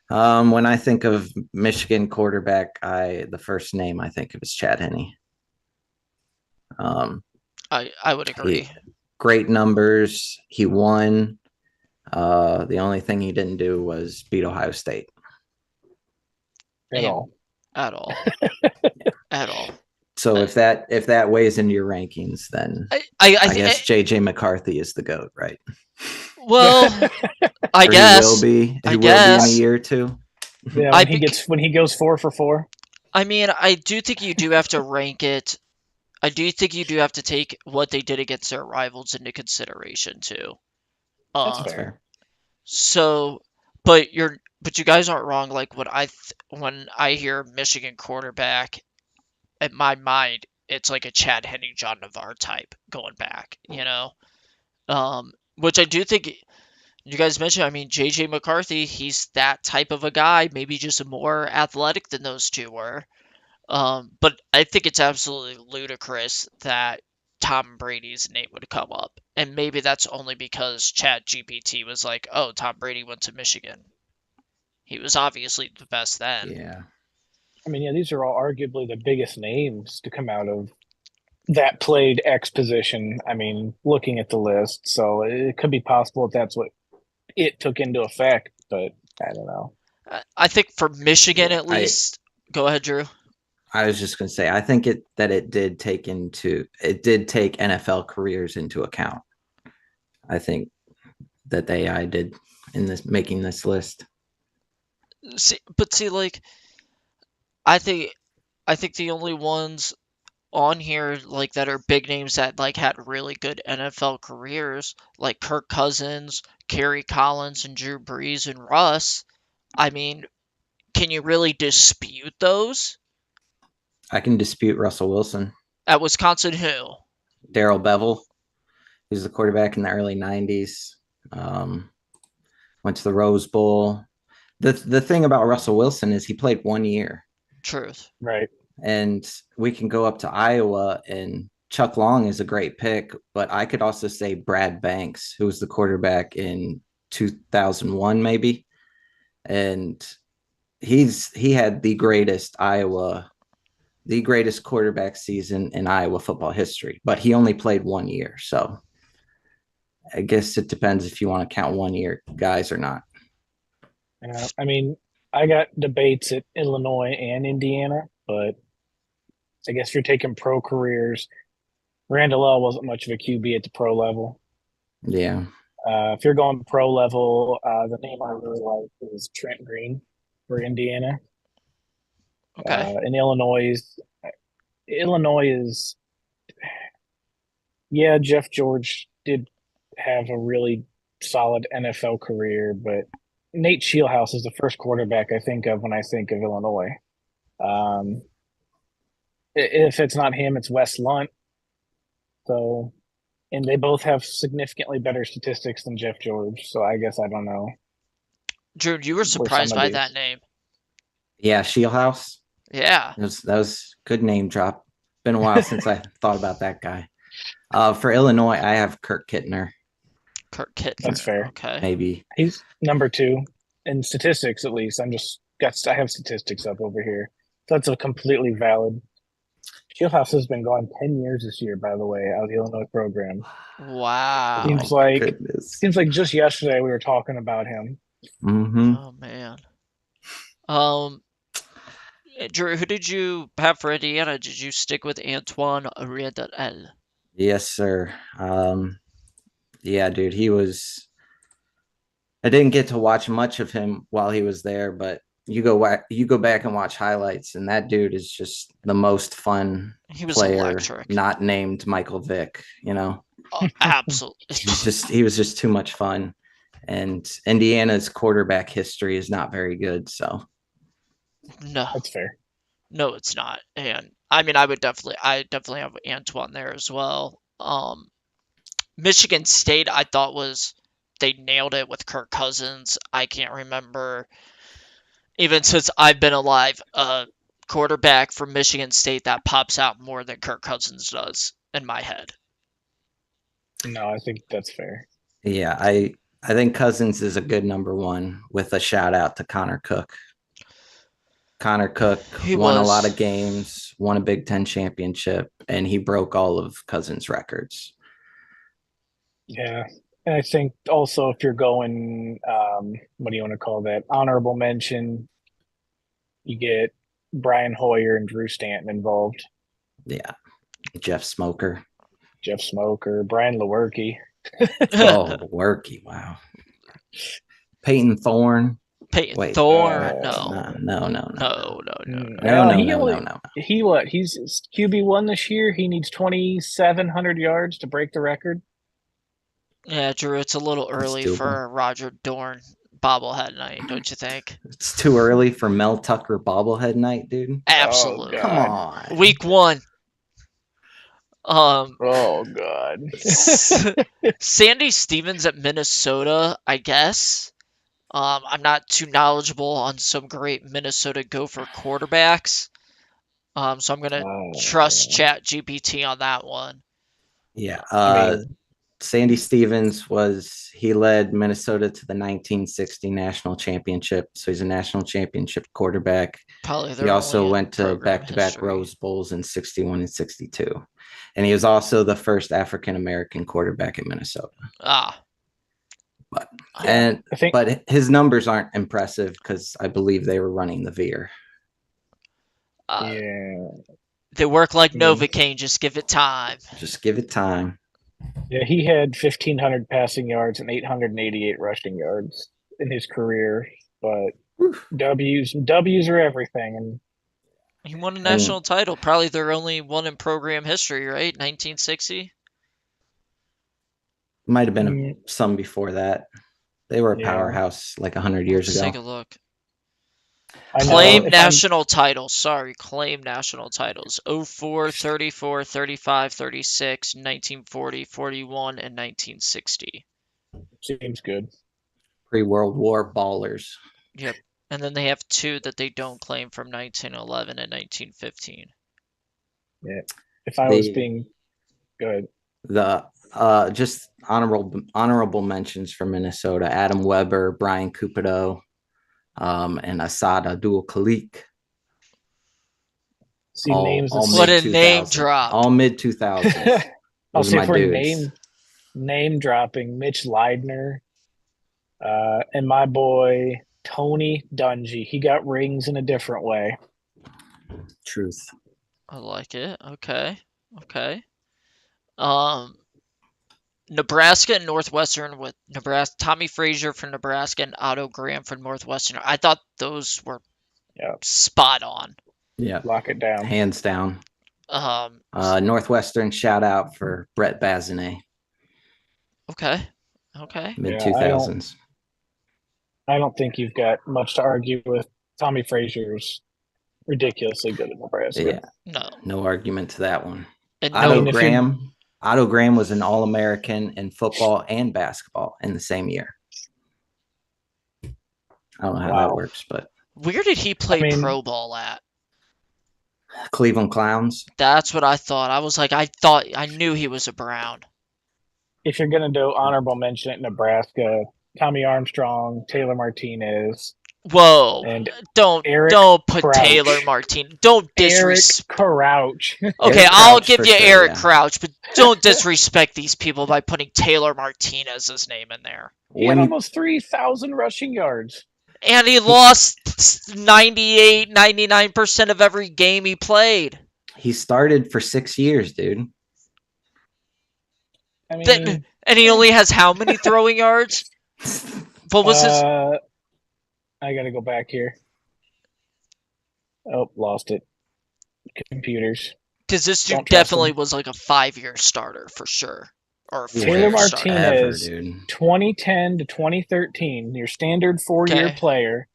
when I think of Michigan quarterback, the first name I think of is Chad Henne. Um, I would he agree. great numbers. He won. The only thing he didn't do was beat Ohio State. At And all. at all. At all. So I if that weighs into your rankings, then I I think guess JJ McCarthy is the GOAT, right? well, I Or he will guess. be. I He will be in a guess. year or two. Yeah, I when he think gets when he goes 4 for 4. I mean, I do think you do have to rank it. I do think you do have to take what they did against their rivals into consideration too. That's That's Um, fair. fair. so, but you guys aren't wrong. Like when I hear Michigan quarterback, in my mind, it's like a Chad Henne, John Navarre type going back. Which I do think you guys mentioned. I mean, JJ McCarthy, he's that type of a guy. Maybe just more athletic than those two were. But I think it's absolutely ludicrous that Tom Brady's name would come up. And maybe that's only because Chat GPT was like, oh, Tom Brady went to Michigan. He was obviously the best then. Yeah. I mean, yeah, these are all arguably the biggest names to come out of that played X position. I mean, looking at the list, so it could be possible that that's what it took into effect, but I don't know. I think for Michigan Yeah. at I least. Go ahead, Drew. I was just gonna say I think it did take NFL careers into account. I think that the AI did in this making this list. See, like I think I think the only ones on here like that are big names that like had really good NFL careers, like Kirk Cousins, Kerry Collins, and Drew Brees and Russ. I mean, can you really dispute those? I can dispute Russell Wilson. At Wisconsin, who? Darrell Bevel, who's the quarterback in the early '90s. Um, Went to the Rose Bowl. The thing about Russell Wilson is he played 1 year, Truth. Right. and we can go up to Iowa, and Chuck Long is a great pick, but I could also say Brad Banks, who was the quarterback in 2001 maybe, and he had the greatest quarterback season in Iowa football history, but he only played 1 year. So I guess it depends if you want to count 1 year guys or not. I mean, I got debates at Illinois and Indiana, but I guess if you're taking pro careers, Randall L wasn't much of a QB at the pro level. Yeah. If you're going pro level, the name I really like is Trent Green for Indiana. Okay. In Illinois is, yeah, Jeff George did have a really solid NFL career, but Nate Scheelhaase is the first quarterback I think of when I think of Illinois. Um, if it's not him, it's Wes Lunt. So, and they both have significantly better statistics than Jeff George. So I guess I don't know Drew, you were where some surprised of by that these. name. Yeah, Shieldhouse. Yeah. That was good name drop. Been a while since I thought about that guy. For Illinois, I have Kirk Kittner. Kirk Kittner. That's fair. Okay. Maybe. He's number two in statistics, at least. I have statistics up over here. So that's a completely valid. Fieldhouse has been gone 10 years this year, by the way, out of the Illinois program. Oh my Seems Wow. like goodness. seems like just yesterday we were talking about him. Mm-hmm. Oh man. Um, Drew, who did you have for Indiana? Did you stick with Antoine Randall? Yes, sir. Yeah, dude, he was. I didn't get to watch much of him while he was there, but you go back and watch highlights, and that dude is just the most fun He was player, electric. not named Michael Vick. Absolutely. He was just too much fun, and Indiana's quarterback history is not very good. So No, That's fair. no, it's not. And I mean, I definitely have Antoine there as well. Michigan State, I thought they nailed it with Kirk Cousins. I can't remember even since I've been alive, a quarterback from Michigan State that pops out more than Kirk Cousins does in my head. No, I think that's fair. Yeah, I think Cousins is a good number one with a shout out to Connor Cook. Connor Cook He won a lot was. of games, won a Big Ten championship, and he broke all of Cousins' records. Yeah. And I think also if you're going, what do you want to call that? Honorable mention, you get Brian Hoyer and Drew Stanton involved, Yeah, Jeff Smoker. Jeff Smoker, Brian Lewerke. Oh, Worky, wow. Peyton Thorne. Peyton Wait, Thorne. no, no, no, no, No, no, no, no. no, no, He no, only no, no. he what? He's QB1 this year. He needs 2,700 yards to break the record. Yeah, Drew, it's a little That's early doable. for Roger Dorn bobblehead night, don't you think? It's too early for Mel Tucker bobblehead night, dude. Absolutely. God. Come on. Week 1. Oh God. Sandy Stevens at Minnesota, I guess. I'm not too knowledgeable on some great Minnesota Gopher quarterbacks. So I'm gonna trust Chat GPT on that one. Yeah. I mean, Sandy Stevens he led Minnesota to the 1960 national championship. So he's a national championship quarterback. Probably He also only went to program back-to-back history. Rose Bowls in 61 and 62. And he was also the first African-American quarterback in Minnesota. But his numbers aren't impressive because I believe they were running the Veer. yeah. They work like Novocaine, just give it time. Just give it time. Yeah, he had 1,500 passing yards and 888 rushing yards in his career, but W's are everything. And he won a national title, probably their only one in program history, right? 1960. Might have been some before that. They were a powerhouse like 100 years ago. Let's take a look. Claim national titles. Sorry, claim national titles. 04, 34, 35, 36, 1940, 41, and 1960. Seems good. Pre-World War ballers. Yep. And then they have 2 that they don't claim from 1911 and 1915. Yeah. If I was being good. The just honorable mentions for Minnesota: Adam Weber, Brian Cupido, and Asad Abdul Khalik. See names. What a name drop! All mid 2000s. I'll see if we're name dropping Mitch Leidner, and my boy Tony Dungy. He got rings in a different way. Truth. I like it. Okay. Nebraska and Northwestern with Nebraska. Tommy Frazier from Nebraska and Otto Graham from Northwestern. I thought those were spot on. Yeah. Lock it down. Hands down. Northwestern shout out for Brett Bazinet. Okay. Mid 2000s. I don't think you've got much to argue with. Tommy Frazier's ridiculously good at Nebraska. Yeah. No argument to that one. And Otto Graham was an All-American in football and basketball in the same year. I don't know how that works, but where did he play pro ball at? Cleveland Clowns. That's what I thought. I was like, I knew he was a Brown. If you're gonna do honorable mention at Nebraska, Tommy Armstrong, Taylor Martinez. Whoa! And don't put Crouch. Taylor Martinez. Don't disrespect Crouch. Okay, I'll give you Eric Crouch, but don't disrespect these people by putting Taylor Martinez's name in there. He had almost 3,000 rushing yards. And he lost 99% of every game he played. He started for 6 years, dude. I mean, and he only has how many throwing yards? What was his? I gotta go back here. Oh, lost it. Computers. Because this dude definitely was like a 5-year starter for sure. Or Taylor Martinez, 2010 to 2013, your standard 4-year player,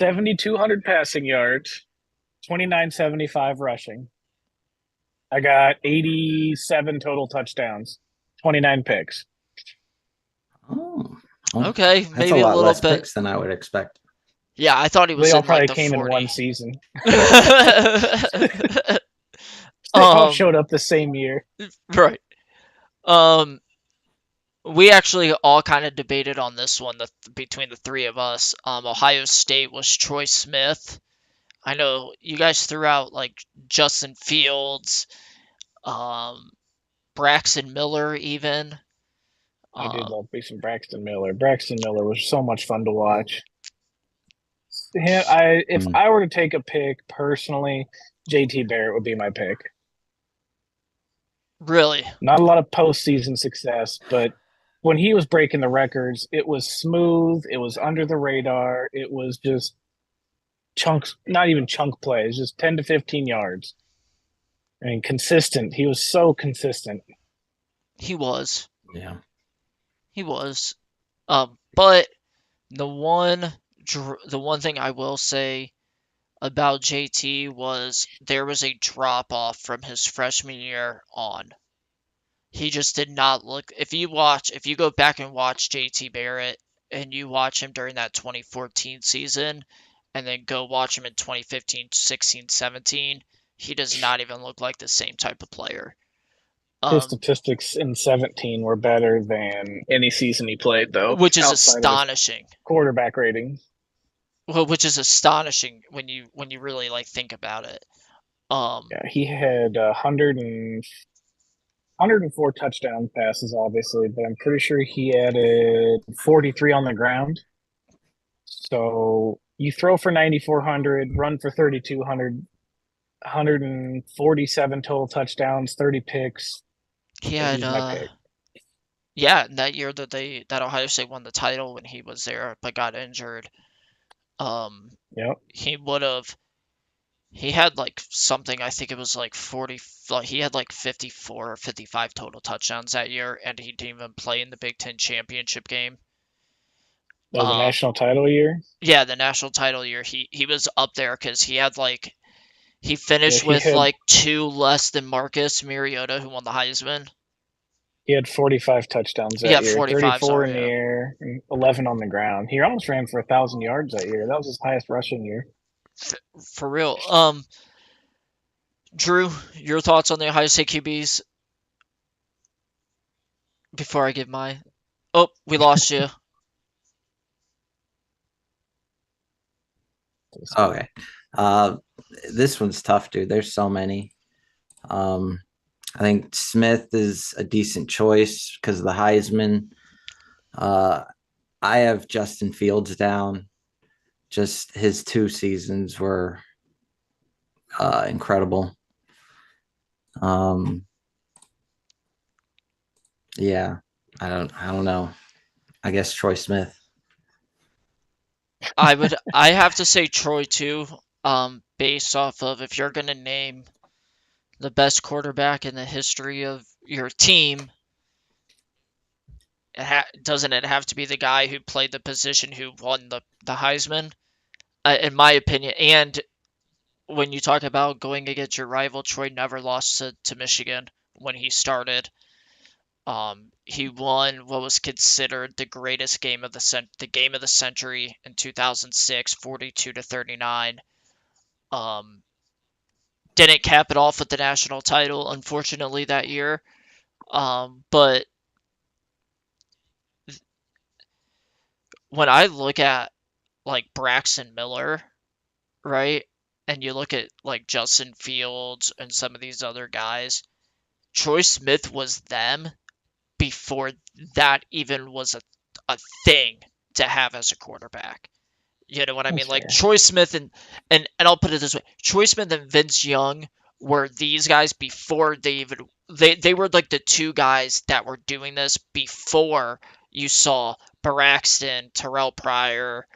7,200 passing yards, 2,975 rushing. I got 87 total touchdowns, 29 picks. Oh, okay, that's maybe a lot little less bit picks than I would expect. Yeah, I thought he was. They all in probably like came 40. in one season. They all showed up the same year. Right. Um, we actually all kind of debated on this one between the three of us. Ohio State was Troy Smith. I know you guys threw out like Justin Fields, um, Braxton Miller, even. I did Um, love me some Braxton Miller. Braxton Miller was so much fun to watch. If Mm, I were to take a pick personally, JT Barrett would be my pick. really, Not a lot of postseason success, but when he was breaking the records, it was smooth. It was under the radar. It was just chunks, not even chunk plays, just 10 to 15 yards. I mean, consistent. He was so consistent. he was. yeah. He was. But the one the one thing I will say about JT was there was a drop off from his freshman year on. He just did not look. If you go back and watch JT Barrett and you watch him during that 2014 season and then go watch him in 2015, 16, 17, he does not even look like the same type of player. His Um, statistics in 17 were better than any season he played, though, which is outside of his astonishing. quarterback rating. Well, which is astonishing when you really like think about it. Yeah, he had 104 touchdown passes, obviously, but I'm pretty sure he added 43 on the ground. So you throw for 9,400, run for 3,200, 147 total touchdowns, 30 picks. He Yeah, had he's my pick. yeah, that year that Ohio State won the title when he was there but got injured. Um, Yep. he would have he had like something, I think it was like 40, like he had like 54 or 55 total touchdowns that year, and he didn't even play in the Big Ten championship game. Oh, the national title year. Yeah, the national title year, he was up there because he Yeah, finished with like two less than Marcus Mariota, who won the Heisman. he had 45 touchdowns Yeah, that year, 45, 34 sorry, in the yeah. air, and 11 on the ground. He almost ran for 1,000 yards that year. That was his highest rushing year. For real. Drew, your thoughts on the Ohio State QBs before I give my. Oh, we lost you. Okay. Uh, this one's tough, dude. There's so many. Um, I think Smith is a decent choice because of the Heisman. Uh, I have Justin Fields down. Just his 2 seasons were incredible. Um, yeah, I don't know. I guess Troy Smith. I have to say Troy too. Based off of if you're gonna name the best quarterback in the history of your team, doesn't it have to be the guy who played the position who won the Heisman? In my opinion, and when you talk about going against your rival, Troy never lost to Michigan when he started. He won what was considered the greatest game of the game of the century in 2006, 42-39. Um, didn't cap it off with the national title, unfortunately, that year. But when I look at like Braxton Miller, right, and you look at like Justin Fields and some of these other guys, Troy Smith was them before that even was a thing to have as a quarterback. You know what I mean? That's Like fair. Troy Smith and I'll put it this way: Troy Smith and Vince Young were these guys before they were like the two guys that were doing this before you saw Braxton, Terrell Pryor,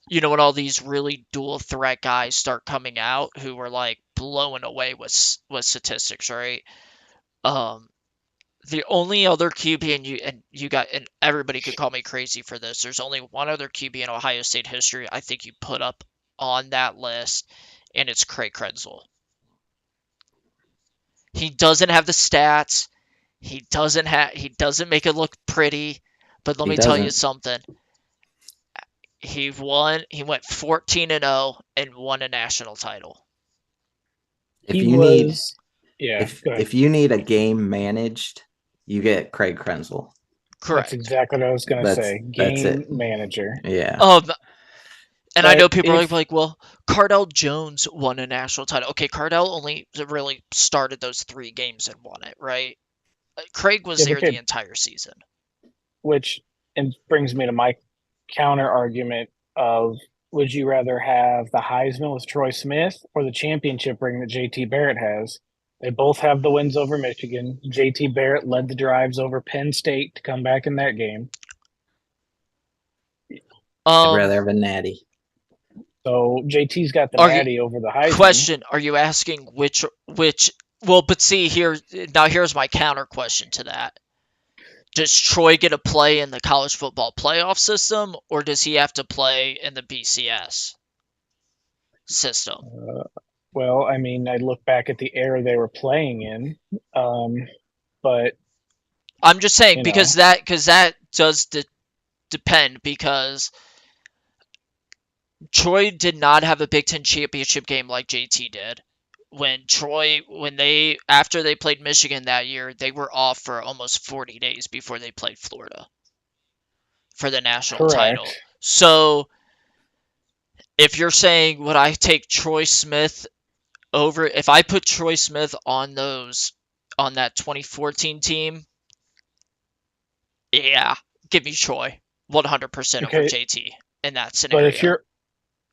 you know, and all these really dual threat guys start coming out who were like blowing away with statistics, right? Um, the only other QB and you got and everybody could call me crazy for this. There's only one other QB in Ohio State history I think you put up on that list, and it's Craig Krenzel. He doesn't have the stats. He doesn't make it look pretty, but let He me tell you doesn't. something. He went 14-0 and won a national title. If He you need was, yeah, if go ahead. if you need a game managed, you get Craig Krenzel. That's Correct. exactly what I was going to say. That's Game it. manager. Yeah. And I know But people are if like, well, Cardell Jones won a national title. Okay, Cardell only really started those 3 games and won it, right? Craig was yeah, there the okay, entire season. which and brings me to my counter argument of would you rather have the Heisman with Troy Smith or the championship ring that JT Barrett has? They both have the wins over Michigan. JT Barrett led the drives over Penn State to come back in that game. I'd Um, rather have a natty. So JT's got the are you natty over the Heisman. question? Are you asking which? Well, but see here now. Here's my counter question to that. Does Troy get a play in the college football playoff system, or does he have to play in the BCS system? Well, I mean, I look back at the era they were playing in, but I'm just saying you because know, that does depend because Troy did not have a Big Ten championship game like JT did. After they played Michigan that year, they were off for almost 40 days before they played Florida for the national title. correct. So if you're saying would I take Troy Smith over, if I put Troy Smith on that 2014 team, yeah, give me Troy 100% over Okay, JT in that but if scenario. you're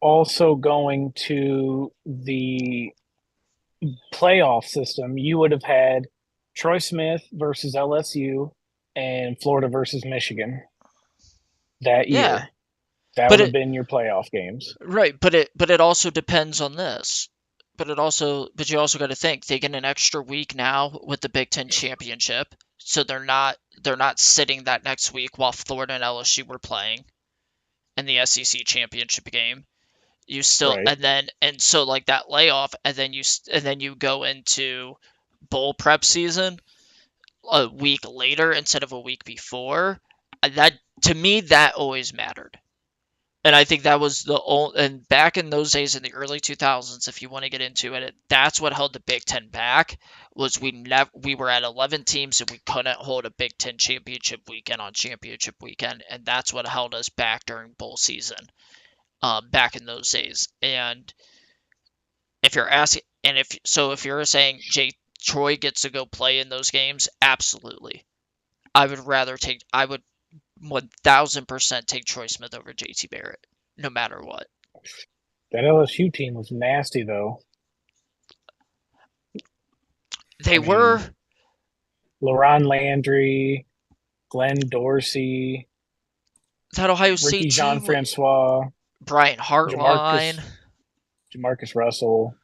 also going to the playoff system, you would have had Troy Smith versus LSU and Florida versus Michigan that Yeah, year. That but would have it been your playoff games. right, but it also depends on this. But you also got to think they get an extra week now with the Big Ten championship, so they're not sitting that next week while Florida and LSU were playing in the SEC championship game. You still Right. and so like that layoff, and then you go into bowl prep season a week later instead of a week before. That to me that always mattered. And I think that was the only, and back in those days in the early 2000s, if you want to get into it, that's what held the Big Ten back. Was we were at 11 teams and we couldn't hold a Big Ten championship weekend on championship weekend, and that's what held us back during bowl season, back in those days. And if you're asking, and if you're saying Troy gets to go play in those games, absolutely. I would 1000% take Troy Smith over JT Barrett, no matter what. That LSU team was nasty, though. They I were. mean, LaRon Landry, Glenn Dorsey, That Ohio Ricky State Jean team, Francois, Brian Jamarcus Hartline, Jamarcus Russell.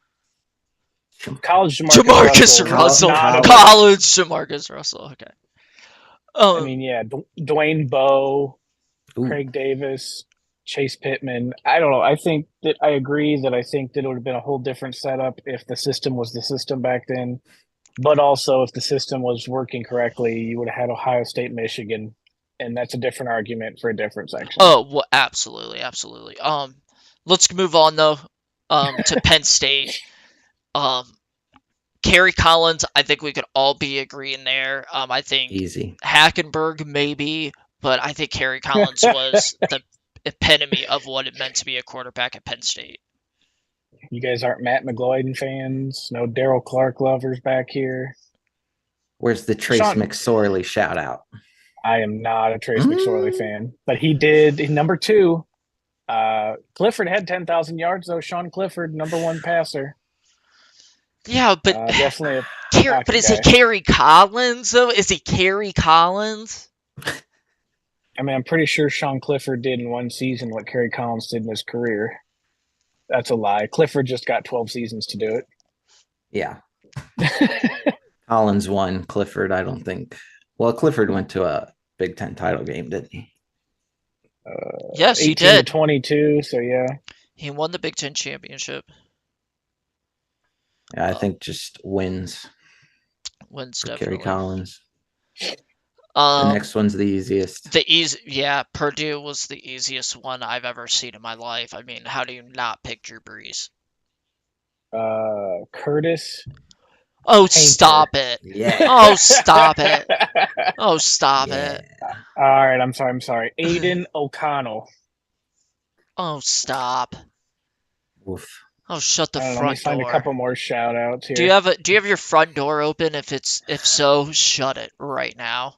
College Jamarcus Jamarcus Russell was Russell, not College. okay. college Jamarcus Russell. Okay. I Um, mean, yeah, Dwayne Bowe, Ooh, Craig Davis, Chase Pittman. I don't know. I think that I agree that I think that it would have been a whole different setup if the system was the system back then. But also, if the system was working correctly, you would have had Ohio State, Michigan, and that's a different argument for a different section. oh, well, absolutely, absolutely. Let's move on though. To Penn State. Um, Kerry Collins, I think we could all be agreeing there. I think easy. Hackenberg maybe, but I think Kerry Collins was the epitome of what it meant to be a quarterback at Penn State. You guys aren't Matt McGloin fans. No Daryl Clark lovers back here. Where's the Trace Sean, McSorley shout out? I am not a Trace McSorley fan, but he did number 2. Clifford had 10,000 yards though. Sean Clifford, number 1 passer. Yeah, but Definitely a but pocket is he guy. Kerry Collins though? Is he Kerry Collins? I mean, I'm pretty sure Sean Clifford did in one season what Kerry Collins did in his career. That's a lie. Clifford just got 12 seasons to do Yeah. it. Collins won. Clifford, I don't think. Well, Clifford went to a Big Ten title game, didn't he? Yes, he 18 to did. 22. So yeah, He won the Big Ten championship. Yeah, I think just wins Wins for Kerry definitely. Collins. The next one's the easiest. Purdue was the easiest one I've ever seen in my life. I mean, how do you not pick Drew Brees? Curtis. Oh, Painter. stop it. Yeah. Oh, stop it. Oh, stop Yeah. it. All right, I'm sorry. Aiden O'Connell. Oh, stop. Oof. Oh, shut the I don't know. Let me front find a door. couple more shout outs here. Do you have your front door open? If so, shut it right now.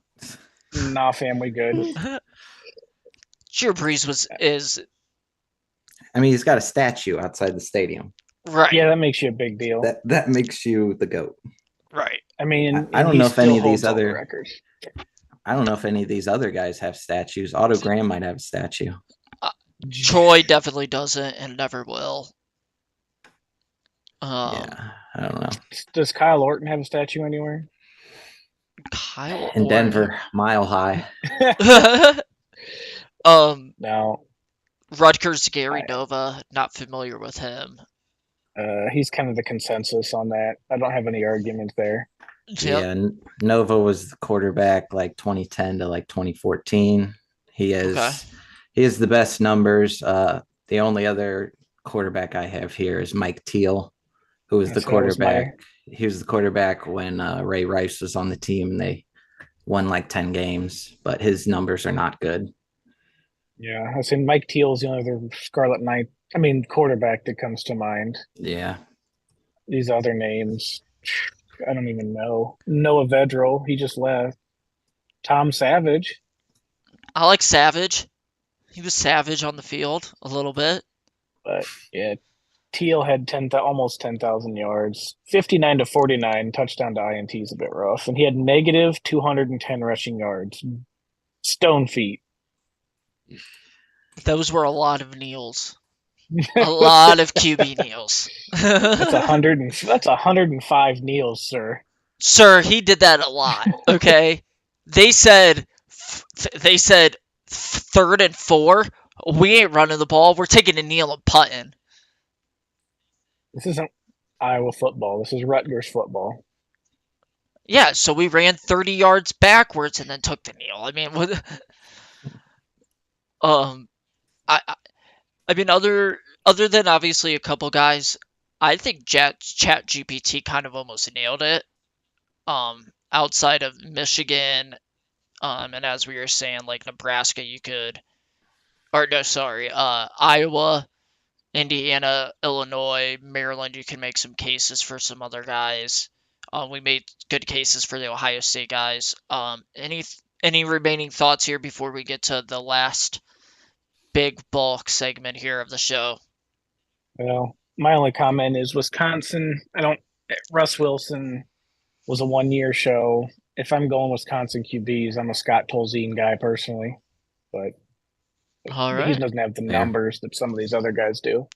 Nah, fam, we good. Drew Brees is I mean, he's got a statue outside the stadium. right. Yeah, that makes you a big deal. That makes you the GOAT. Right. I mean, I don't he know if still any of these holds all the other records. I don't know if any of these other guys have statues. Otto Graham might have a statue. Troy definitely doesn't and never will. Yeah, I don't know. Does Kyle Orton have a statue anywhere? Kyle In Orton. Denver, Mile High. No, Rutgers Gary Nova, not familiar with him. he's kind of the consensus on that. I don't have any argument there. Yep. Yeah, Nova was the quarterback like 2010 to like 2014. He is the best numbers. The only other quarterback I have here is Mike Teal, who was the quarterback. He was the quarterback when Ray Rice was on the team. And they won like 10 games, but his numbers are not good. Yeah, I think Mike Teal is the only other Scarlet Knight. I mean, quarterback that comes to mind. Yeah. These other names, I don't even know. Noah Vedral, he just left. Tom Savage. I like Savage. He was savage on the field a little bit. But yeah, Teal had almost 10,000 yards, 59 to 49, touchdown to INT is a bit rough, and he had negative 210 rushing yards. Stone feet. Those were a lot of kneels. A lot of QB kneels. That's 105 kneels, sir. Sir, he did that a lot. Okay, they said 3rd and 4. We ain't running the ball. We're taking a kneel and putting. This isn't Iowa football. This is Rutgers football. Yeah, so we ran 30 yards backwards and then took the kneel. I mean, what? I mean, other than obviously a couple guys, I think Chat GPT kind of almost nailed it. Outside of Michigan, and as we were saying, like Nebraska, Iowa, Indiana, Illinois, Maryland, you can make some cases for some other guys. We made good cases for the Ohio State guys. Any remaining thoughts here before we get to the last big bulk segment here of the show? Well, my only comment is Wisconsin. Russ Wilson was a 1-year show. If I'm going Wisconsin QBs, I'm a Scott Tolzien guy personally, but All right. he doesn't have the numbers that some of these other guys do.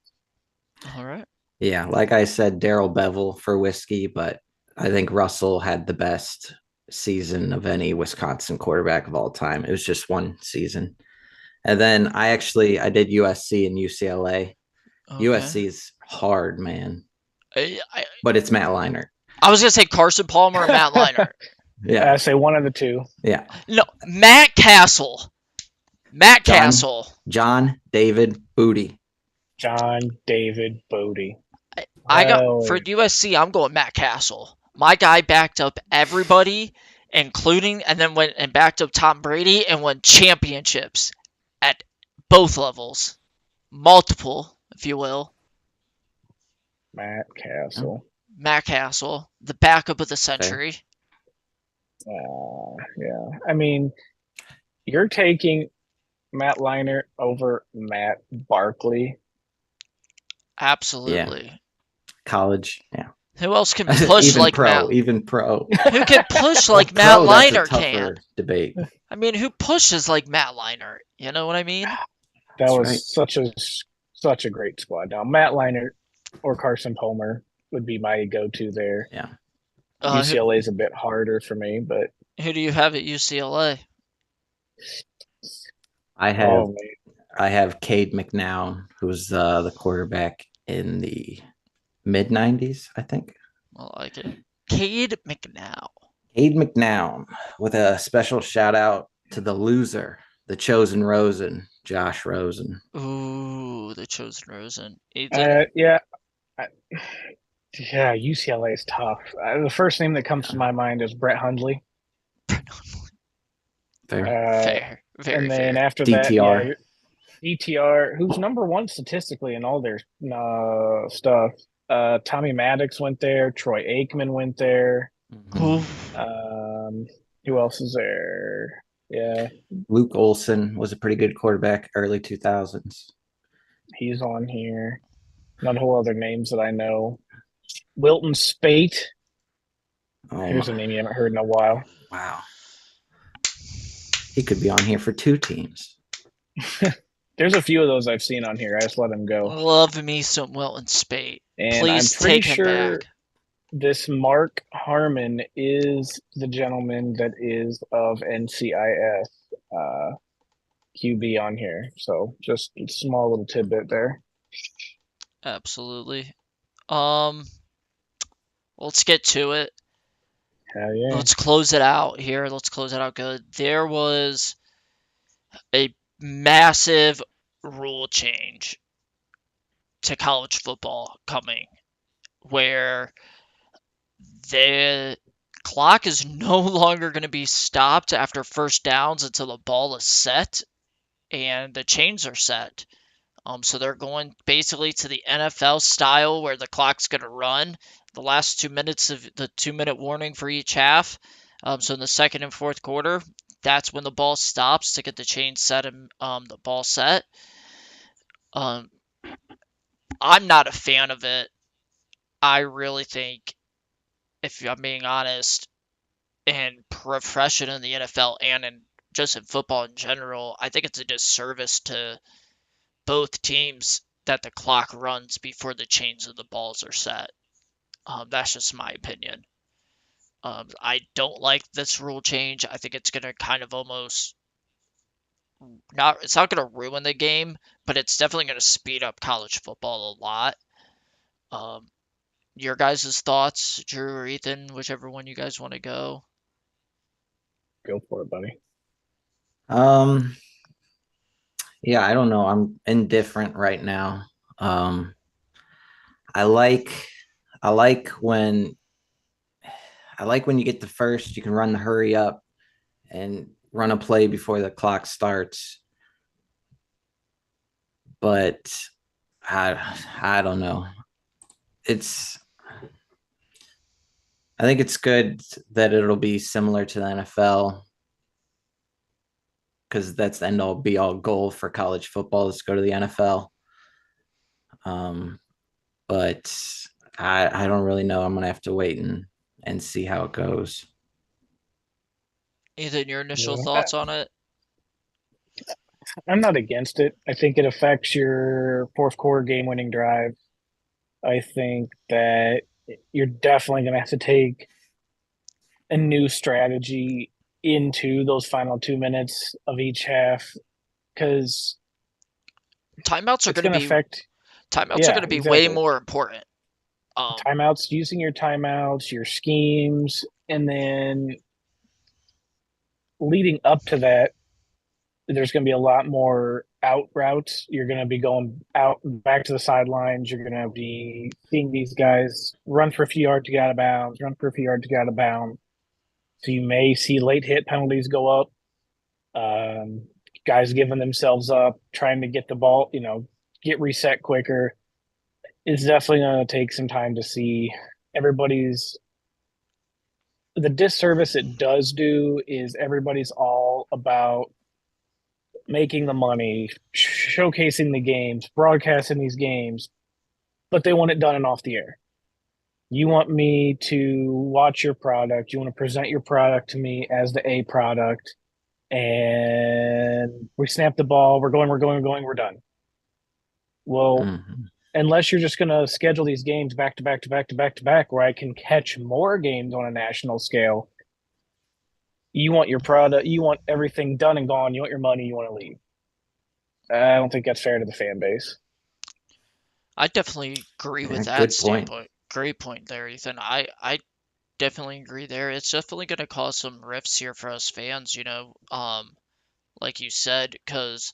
All right. Yeah, like I said, Darrell Bevel for whiskey, but I think Russell had the best season of any Wisconsin quarterback of all time. It was just one season. And then I did USC and UCLA. Okay. USC is hard, man. But it's Matt Leinart. I was going to say Carson Palmer or Matt Leinart. Yeah. I say one of the two. Yeah. No, Matt Castle. Castle. John David Booty. John David Booty. For USC, I'm going Matt Castle. My guy backed up everybody, including, and then went and backed up Tom Brady and won championships at both levels. Multiple, if you will. Matt Castle. Matt Castle, the backup of the century. Yeah. I mean, you're taking Matt Leinart over Matt Barkley. Absolutely. Yeah. College, yeah. Who else can push even like pro, Matt? Even pro. Who can push like Matt Leinart can? Debate. I mean, who pushes like Matt Leinart? You know what I mean? That was such a great squad. Now, Matt Leinart or Carson Palmer would be my go-to there. Yeah. UCLA is a bit harder for me, but who do you have at UCLA? I have Cade McNown, who was the quarterback in the mid-90s, I think. I like it. Cade McNown. Cade McNown, with a special shout out to the loser, the chosen Rosen, Josh Rosen. Ooh, the chosen Rosen. yeah. Yeah, UCLA is tough. The first name that comes to my mind is Brett Hundley. Fair. Uh, Fair, very and then fair. after that, yeah, DTR. ETR, who's number one statistically in all their stuff. Tommy Maddox went there. Troy Aikman went there. Mhm. Oof. Um, who else is there? Yeah, Luke Olson was a pretty good quarterback early 2000s. he's on here. Not a whole other names that I know. Wilton Spate. Oh Here's a my. name you haven't heard in a while. Wow. He could be on here for two teams. There's a few of those I've seen on here. I just let him go. Love me some Wilton Spate. And I'm Please pretty take him sure back. this Mark Harmon is the gentleman that is of NCIS QB on here. So just a small little tidbit there. Absolutely. Um, let's get to it. Hell yeah. Let's close it out here. Let's close it out good. There was a massive rule change to college football coming where the clock is no longer going to be stopped after first downs until the ball is set and the chains are set. So they're going basically to the NFL style where the clock's going to run the last 2 minutes of the 2 minute warning for each half. So in the second and fourth quarter, that's when the ball stops to get the chain set and the ball set. Um, I'm not a fan of it. I really think, if I'm being honest, in profession in the NFL and in just in football in general, I think it's a disservice to both teams that the clock runs before the chains of the balls are set. That's just my opinion. I don't like this rule change. I think it's going to kind of almost not, it's not going to ruin the game, but it's definitely going to speed up college football a lot. Um, your guys' thoughts, Drew or Ethan, whichever one you guys want to go. Go for it, buddy. Um, yeah, I don't know. I'm indifferent right now. Um, I like I like when I like when you get the first, you can run the hurry up and run a play before the clock starts. But I don't know. It's I think it's good that it'll be similar to the NFL because that's the end all be all goal for college football is to go to the NFL. Um, but I don't really know. I'm gonna have to wait and see how it goes. Ethan, your initial Yeah. thoughts on it? I'm not against it. I think it affects your fourth quarter game winning drive. I think that you're definitely going to have to take a new strategy into those final 2 minutes of each half because Timeouts are it's going to going to be affect, timeouts are going yeah, to be way exactly. more important. Timeouts, using your timeouts, your schemes, and then leading up to that, there's going to be a lot more out routes. You're going to be going out back to the sidelines. You're going to be seeing these guys run for a few yards to get out of bounds, run for a few yards to get out of bounds. So you may see late hit penalties go up. Um, Guys giving themselves up, trying to get the ball, get reset quicker. It's definitely going to take some time to see everybody's. The disservice it does do is everybody's all about making the money, showcasing the games, broadcasting these games, but they want it done and off the air. You want me to watch your product. You want to present your product to me as the A product. And we snap the ball. We're done. Well, Mhm. unless you're just going to schedule these games back to back to back to back to back, where I can catch more games on a national scale, you want your product, you want everything done and gone. You want your money, you want to leave. I don't think that's fair to the fan base. I definitely agree with Yeah, that good point. standpoint. Great point there, Ethan. I definitely agree there. It's definitely going to cause some rifts here for us fans, like you said, because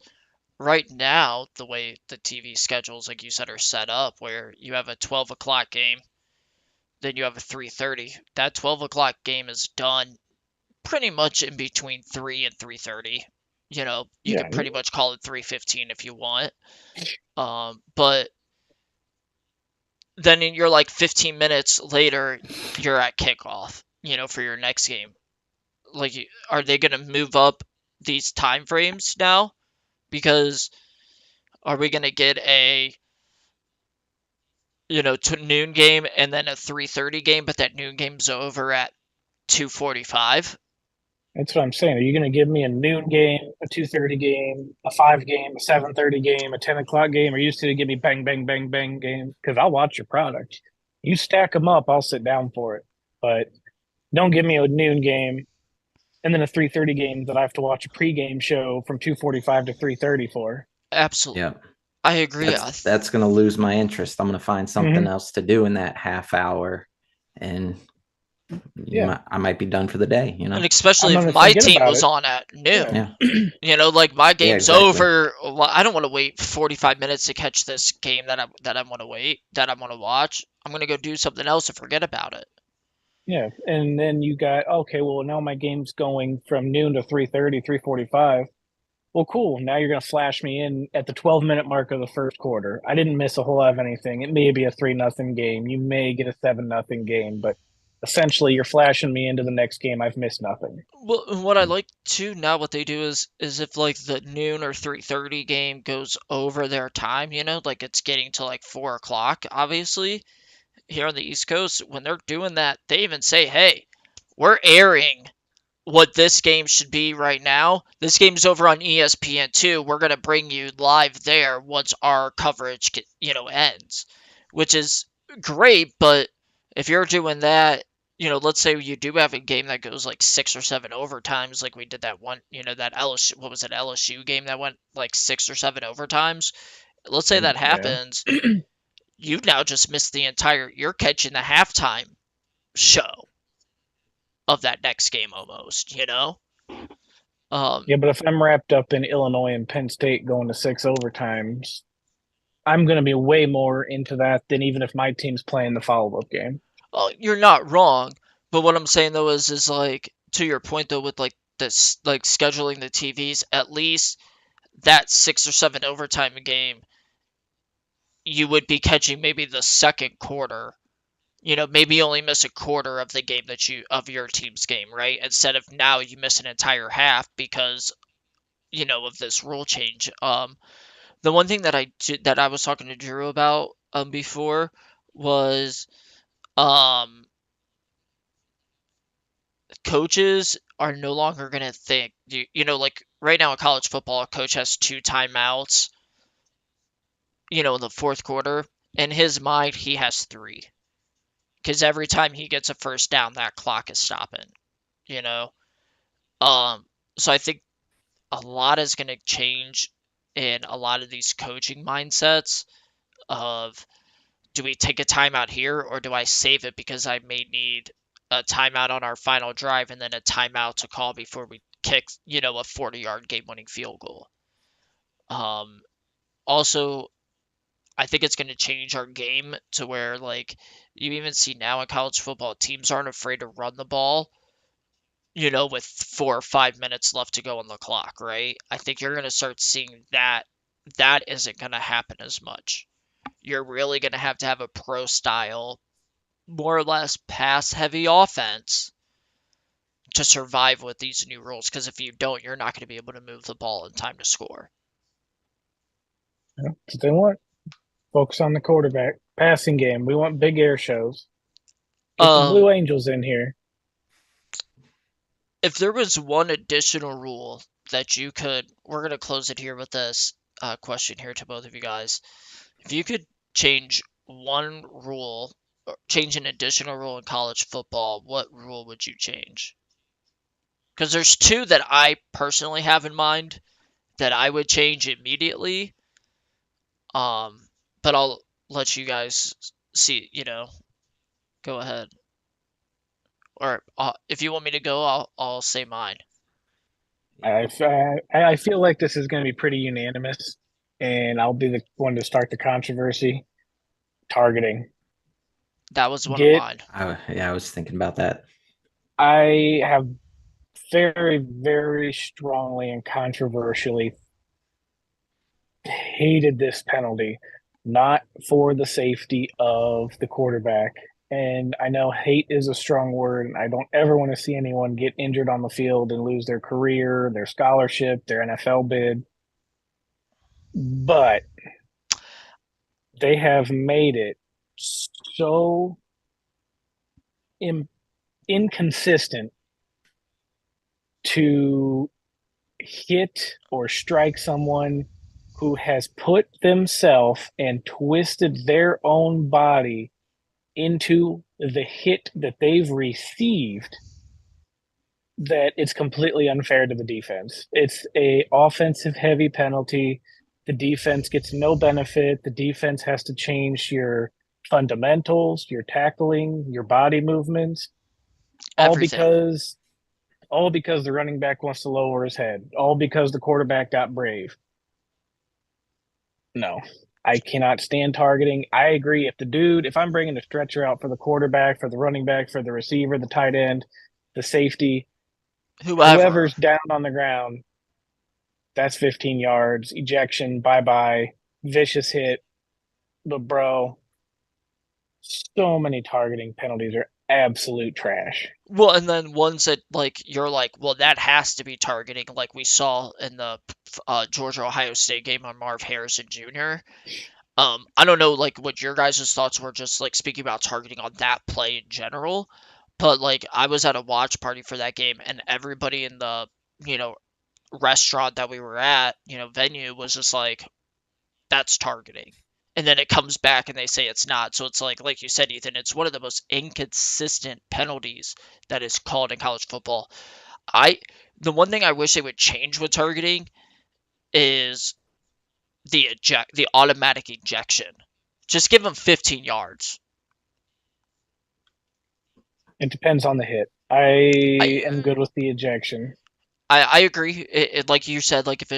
right now, the way the TV schedules, like you said, are set up, where you have a 12 o'clock game, then you have a 3:30. That 12 o'clock game is done pretty much in between 3 and 3:30. You Yeah, can pretty much call it 3:15 if you want. But then you're like 15 minutes later, you're at kickoff, for your next game. Like, are they going to move up these time frames now? Because are we going to get a to noon game and then a 3:30 game, but that noon game's over at 2:45? that's what I'm saying. Are you going to give me a noon game, a 2:30 game, a 5 game, a 7:30 game, a 10 o'clock game? Or are you just going to give me bang, bang, bang, bang games? Because I'll watch your product. You stack them up, I'll sit down for it. But don't give me a noon game and then a 3:30 game that I have to watch a pregame show from 2:45 to 3:30 for. Absolutely. Yeah. I agree. That's going to lose my interest. I'm going to find something else to do in that half hour, and I might be done for the day. And especially if my team was on at noon. Yeah. Like my game's exactly. over. Well, I don't want to wait 45 minutes to catch this game that I want to watch. I'm gonna go do something else and forget about it. Yeah, and then you got, okay, well, now my game's going from noon to 3:30, 3:45. Well, cool. Now you're going to flash me in at the 12-minute mark of the first quarter. I didn't miss a whole lot of anything. It may be a 3-0 game. You may get a 7-0 game, but essentially you're flashing me into the next game. I've missed nothing. Well, what I like too now, what they do is if like the noon or 3:30 game goes over their time, like it's getting to like 4 o'clock, obviously, here on the East Coast, when they're doing that, they even say, hey, we're airing what this game should be right now. This game's over on ESPN2. We're going to bring you live there once our coverage, ends, which is great. But if you're doing that, let's say you do have a game that goes like 6 or 7 overtimes, like we did that one, that LSU, what was it, LSU game that went like 6 or 7 overtimes. Let's say that happens. You've now just missed you're catching the halftime show of that next game almost, Yeah, but if I'm wrapped up in Illinois and Penn State going to 6 overtimes, I'm going to be way more into that than even if my team's playing the follow-up game. Well, you're not wrong, but what I'm saying though is like, to your point though, with like this, like scheduling the TVs, at least that 6 or 7 overtime game, you would be catching maybe the second quarter. Maybe you only miss a quarter of the game of your team's game, right? Instead of now you miss an entire half because, of this rule change. The one thing that I was talking to Drew about before was coaches are no longer gonna think like right now in college football, a coach has 2 timeouts, in the fourth quarter. In his mind, he has 3. Because every time he gets a first down, that clock is stopping, So I think a lot is going to change in a lot of these coaching mindsets of, do we take a timeout here or do I save it because I may need a timeout on our final drive and then a timeout to call before we kick, a 40-yard game-winning field goal. Also, I think it's going to change our game to where, like, you even see now in college football, teams aren't afraid to run the ball, with 4 or 5 minutes left to go on the clock, right? I think you're going to start seeing that isn't going to happen as much. You're really going to have a pro style, more or less pass-heavy offense to survive with these new rules, because if you don't, you're not going to be able to move the ball in time to score. Yeah, that's what they want. Focus on the quarterback. Passing game. We want big air shows. Get the Blue Angels in here. If there was one additional rule that we're going to close it here with this question here to both of you guys. If you could change one rule, or change an additional rule in college football, what rule would you change? Because there's 2 that I personally have in mind that I would change immediately. But I'll let you guys see, go ahead. Or if you want me to go, I'll say mine. I feel like this is going to be pretty unanimous, and I'll be the one to start the controversy. Targeting. That was one of Get mine. I was thinking about that. I have very, very strongly and controversially hated this penalty, not for the safety of the quarterback. And I know hate is a strong word, and I don't ever want to see anyone get injured on the field and lose their career, their scholarship, their NFL bid. But they have made it so inconsistent to hit or strike someone who has put themselves and twisted their own body into the hit that they've received, that it's completely unfair to the defense. It's a offensive heavy penalty. The defense gets no benefit. The defense has to change your fundamentals, your tackling, your body movements, all Everything. because the running back wants to lower his head, all because the quarterback got brave. No, I cannot stand targeting. I agree. If I'm bringing a stretcher out for the quarterback, for the running back, for the receiver, the tight end, the safety, Whoever. whoever's down on the ground, that's 15 yards, ejection, bye-bye, vicious hit. But bro, so many targeting penalties are absolute trash. Well, and then ones that like you're like, well, that has to be targeting, like we saw in the Georgia Ohio State game on Marv Harrison Jr. I don't know like what your guys' thoughts were, just like speaking about targeting on that play in general, but like I was at a watch party for that game, and everybody in the restaurant that we were at, venue was just like, that's targeting. And then it comes back and they say it's not. So it's like you said, Ethan, it's one of the most inconsistent penalties that is called in college football. The one thing I wish they would change with targeting is the automatic ejection. Just give them 15 yards. It depends on the hit. I am good with the ejection. I agree. Like you said, like if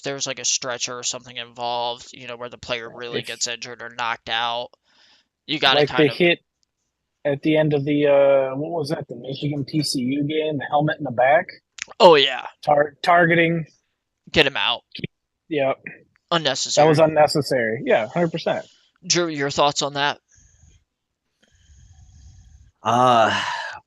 there's like a stretcher or something involved, where the player really gets injured or knocked out, you got to like kind the of hit at the end of the what was that? The Michigan TCU game, the helmet in the back. Oh yeah, targeting. Get him out. Yeah, unnecessary. That was unnecessary. Yeah, 100%. Drew, your thoughts on that?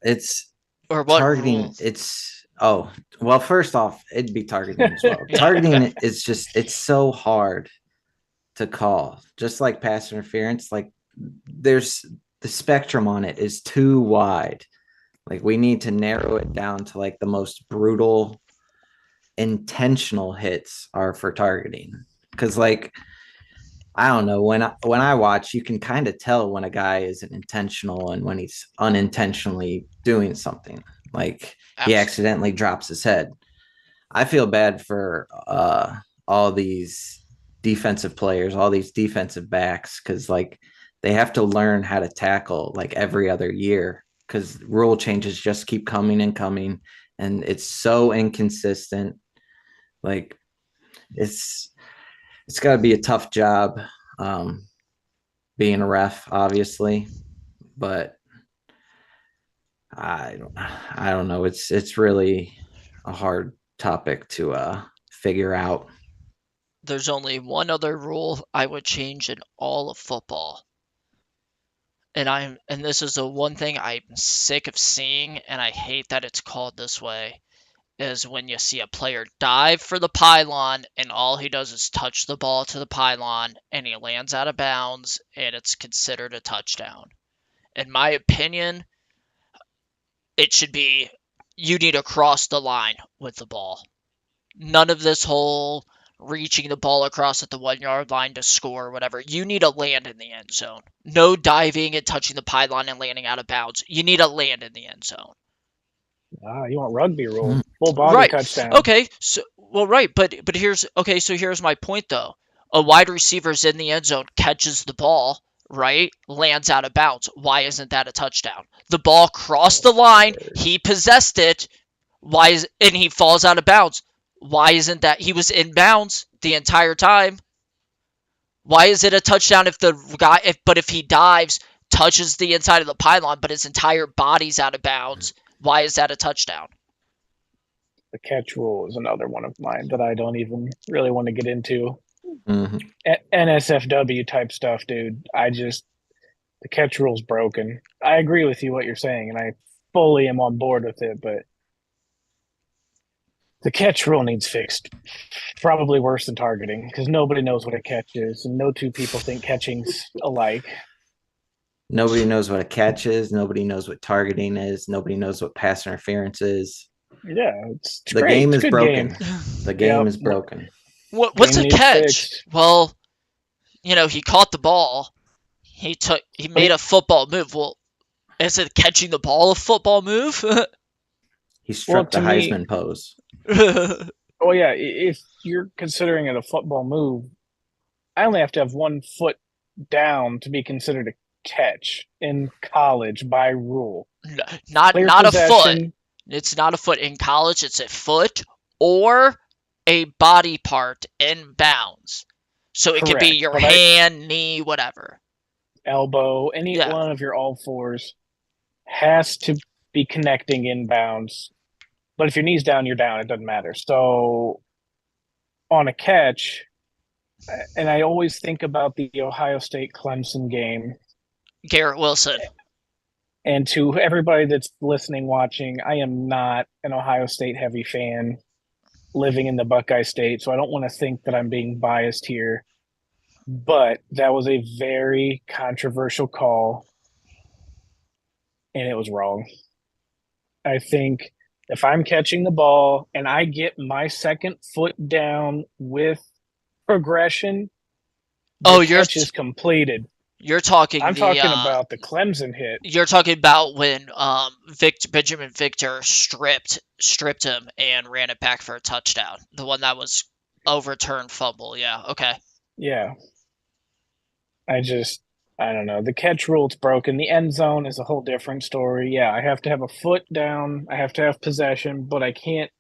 It's or what targeting. Rule? It's well, first off, it'd be targeting as well. Targeting is just, it's so hard to call. Just like pass interference, like there's the spectrum on it is too wide. Like we need to narrow it down to like the most brutal intentional hits are for targeting. Because like I don't know, when I watch, you can kind of tell when a guy isn't intentional and when he's unintentionally doing something. Like he accidentally drops his head. I feel bad for all these defensive players, all these defensive backs, because like they have to learn how to tackle like every other year, because rule changes just keep coming and coming, and it's so inconsistent. Like it's got to be a tough job being a ref, obviously, but I don't know. It's really a hard topic to figure out. There's only one other rule I would change in all of football. And this is the one thing I'm sick of seeing, and I hate that it's called this way, is when you see a player dive for the pylon and all he does is touch the ball to the pylon and he lands out of bounds and it's considered a touchdown. In my opinion, it should be you need to cross the line with the ball. None of this whole reaching the ball across at the 1 yard line to score or whatever. You need to land in the end zone. No diving and touching the pylon and landing out of bounds. You need to land in the end zone. You want rugby rule, full body touchdown. Okay, so but here's my point though. A wide receiver's in the end zone, catches the ball, right? Lands out of bounds. Why isn't that a touchdown? The ball crossed the line, he possessed it. And he falls out of bounds. Why isn't that? He was in bounds the entire time. Why is it a touchdown if the guy, if he dives, touches the inside of the pylon, but his entire body's out of bounds? Why is that a touchdown? The catch rule is another one of mine that I don't even really want to get into. NSFW type stuff, dude. The catch rule's broken. I agree with you what you're saying, and I fully am on board with it, but the catch rule needs fixed. Probably worse than targeting, because nobody knows what a catch is, and no two people think catching's alike. Nobody knows what a catch is. Nobody knows what targeting is. Nobody knows what pass interference is. Yeah, it's The great. game It's is a good broken. game. The game Yep. is broken. What's Game a needs catch? fixed. Well, he caught the ball. He made a football move. Well, is it catching the ball a football move? He struck to the me- Heisman pose. Oh yeah, if you're considering it a football move, I only have to have 1 foot down to be considered a catch in college by rule. not Clear not a foot. possession. It's not a foot in college. It's a foot or a body part in bounds. So it could be Correct, your but hand, knee, whatever. elbow, any Yeah. one of your all fours has to be connecting in bounds. But if your knee's down, you're down. It doesn't matter. So on a catch, and I always think about the Ohio State Clemson game. Garrett Wilson. And to everybody that's listening, watching, I am not an Ohio State heavy fan living in the Buckeye State, so I don't want to think that I'm being biased here. But that was a very controversial call, and it was wrong. I think if I'm catching the ball and I get my second foot down with progression, the catch is completed. You're talking. I'm talking about the Clemson hit. You're talking about when Benjamin Victor stripped him and ran it back for a touchdown. The one that was overturned fumble. Yeah. Okay. Yeah. I don't know. The catch rule's broken. The end zone is a whole different story. Yeah, I have to have a foot down. I have to have possession, but I can't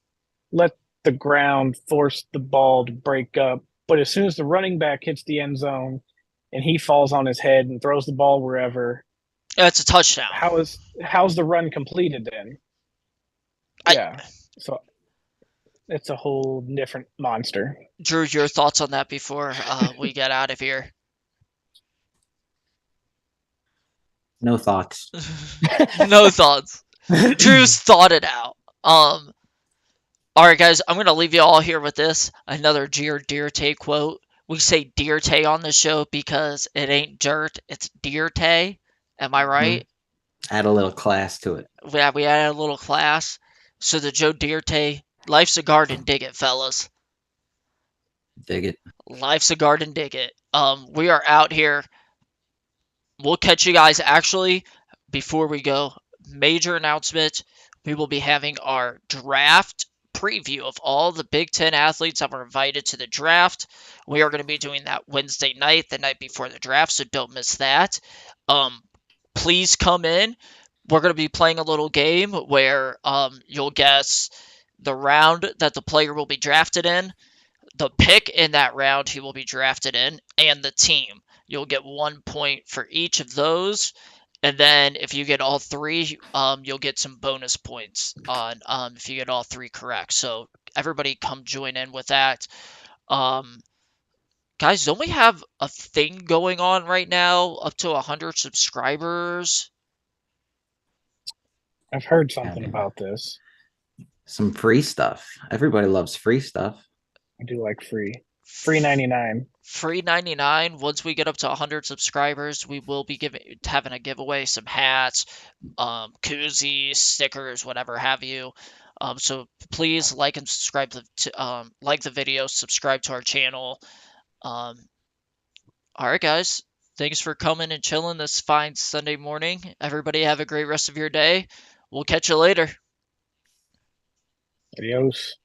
let the ground force the ball to break up. But as soon as the running back hits the end zone and he falls on his head and throws the ball wherever, it's a touchdown. How's the run completed then? So it's a whole different monster. Drew, your thoughts on that before we get out of here? No thoughts. No thoughts. Drew's thought it out. All right, guys, I'm gonna leave you all here with this. Another Dierte quote. We say Dierte on the show because it ain't dirt, it's Dierte. Am I right? Add a little class to it. Yeah, we added a little class. So the Joe Dierte, life's a garden, dig it, fellas. Dig it. Life's a garden, dig it. We are out here. We'll catch you guys. Actually, before we go, major announcement. We will be having our draft preview of all the Big Ten athletes that were invited to the draft. We are going to be doing that Wednesday night, the night before the draft, so don't miss that. Please come in. We're going to be playing a little game where you'll guess the round that the player will be drafted in, the pick in that round he will be drafted in, and the team. You'll get 1 point for each of those. And then if you get all three, you'll get some bonus points on if you get all three correct. So everybody come join in with that. Guys, don't we have a thing going on right now up to 100 subscribers? I've heard something about this. Some free stuff. Everybody loves free stuff. I do like free. Free 99. Free 99. Once we get up to 100 subscribers, we will be having a giveaway, some hats, koozies, stickers, whatever have you. So please like and subscribe like the video, subscribe to our channel. All right, guys. Thanks for coming and chilling this fine Sunday morning. Everybody have a great rest of your day. We'll catch you later. Adios.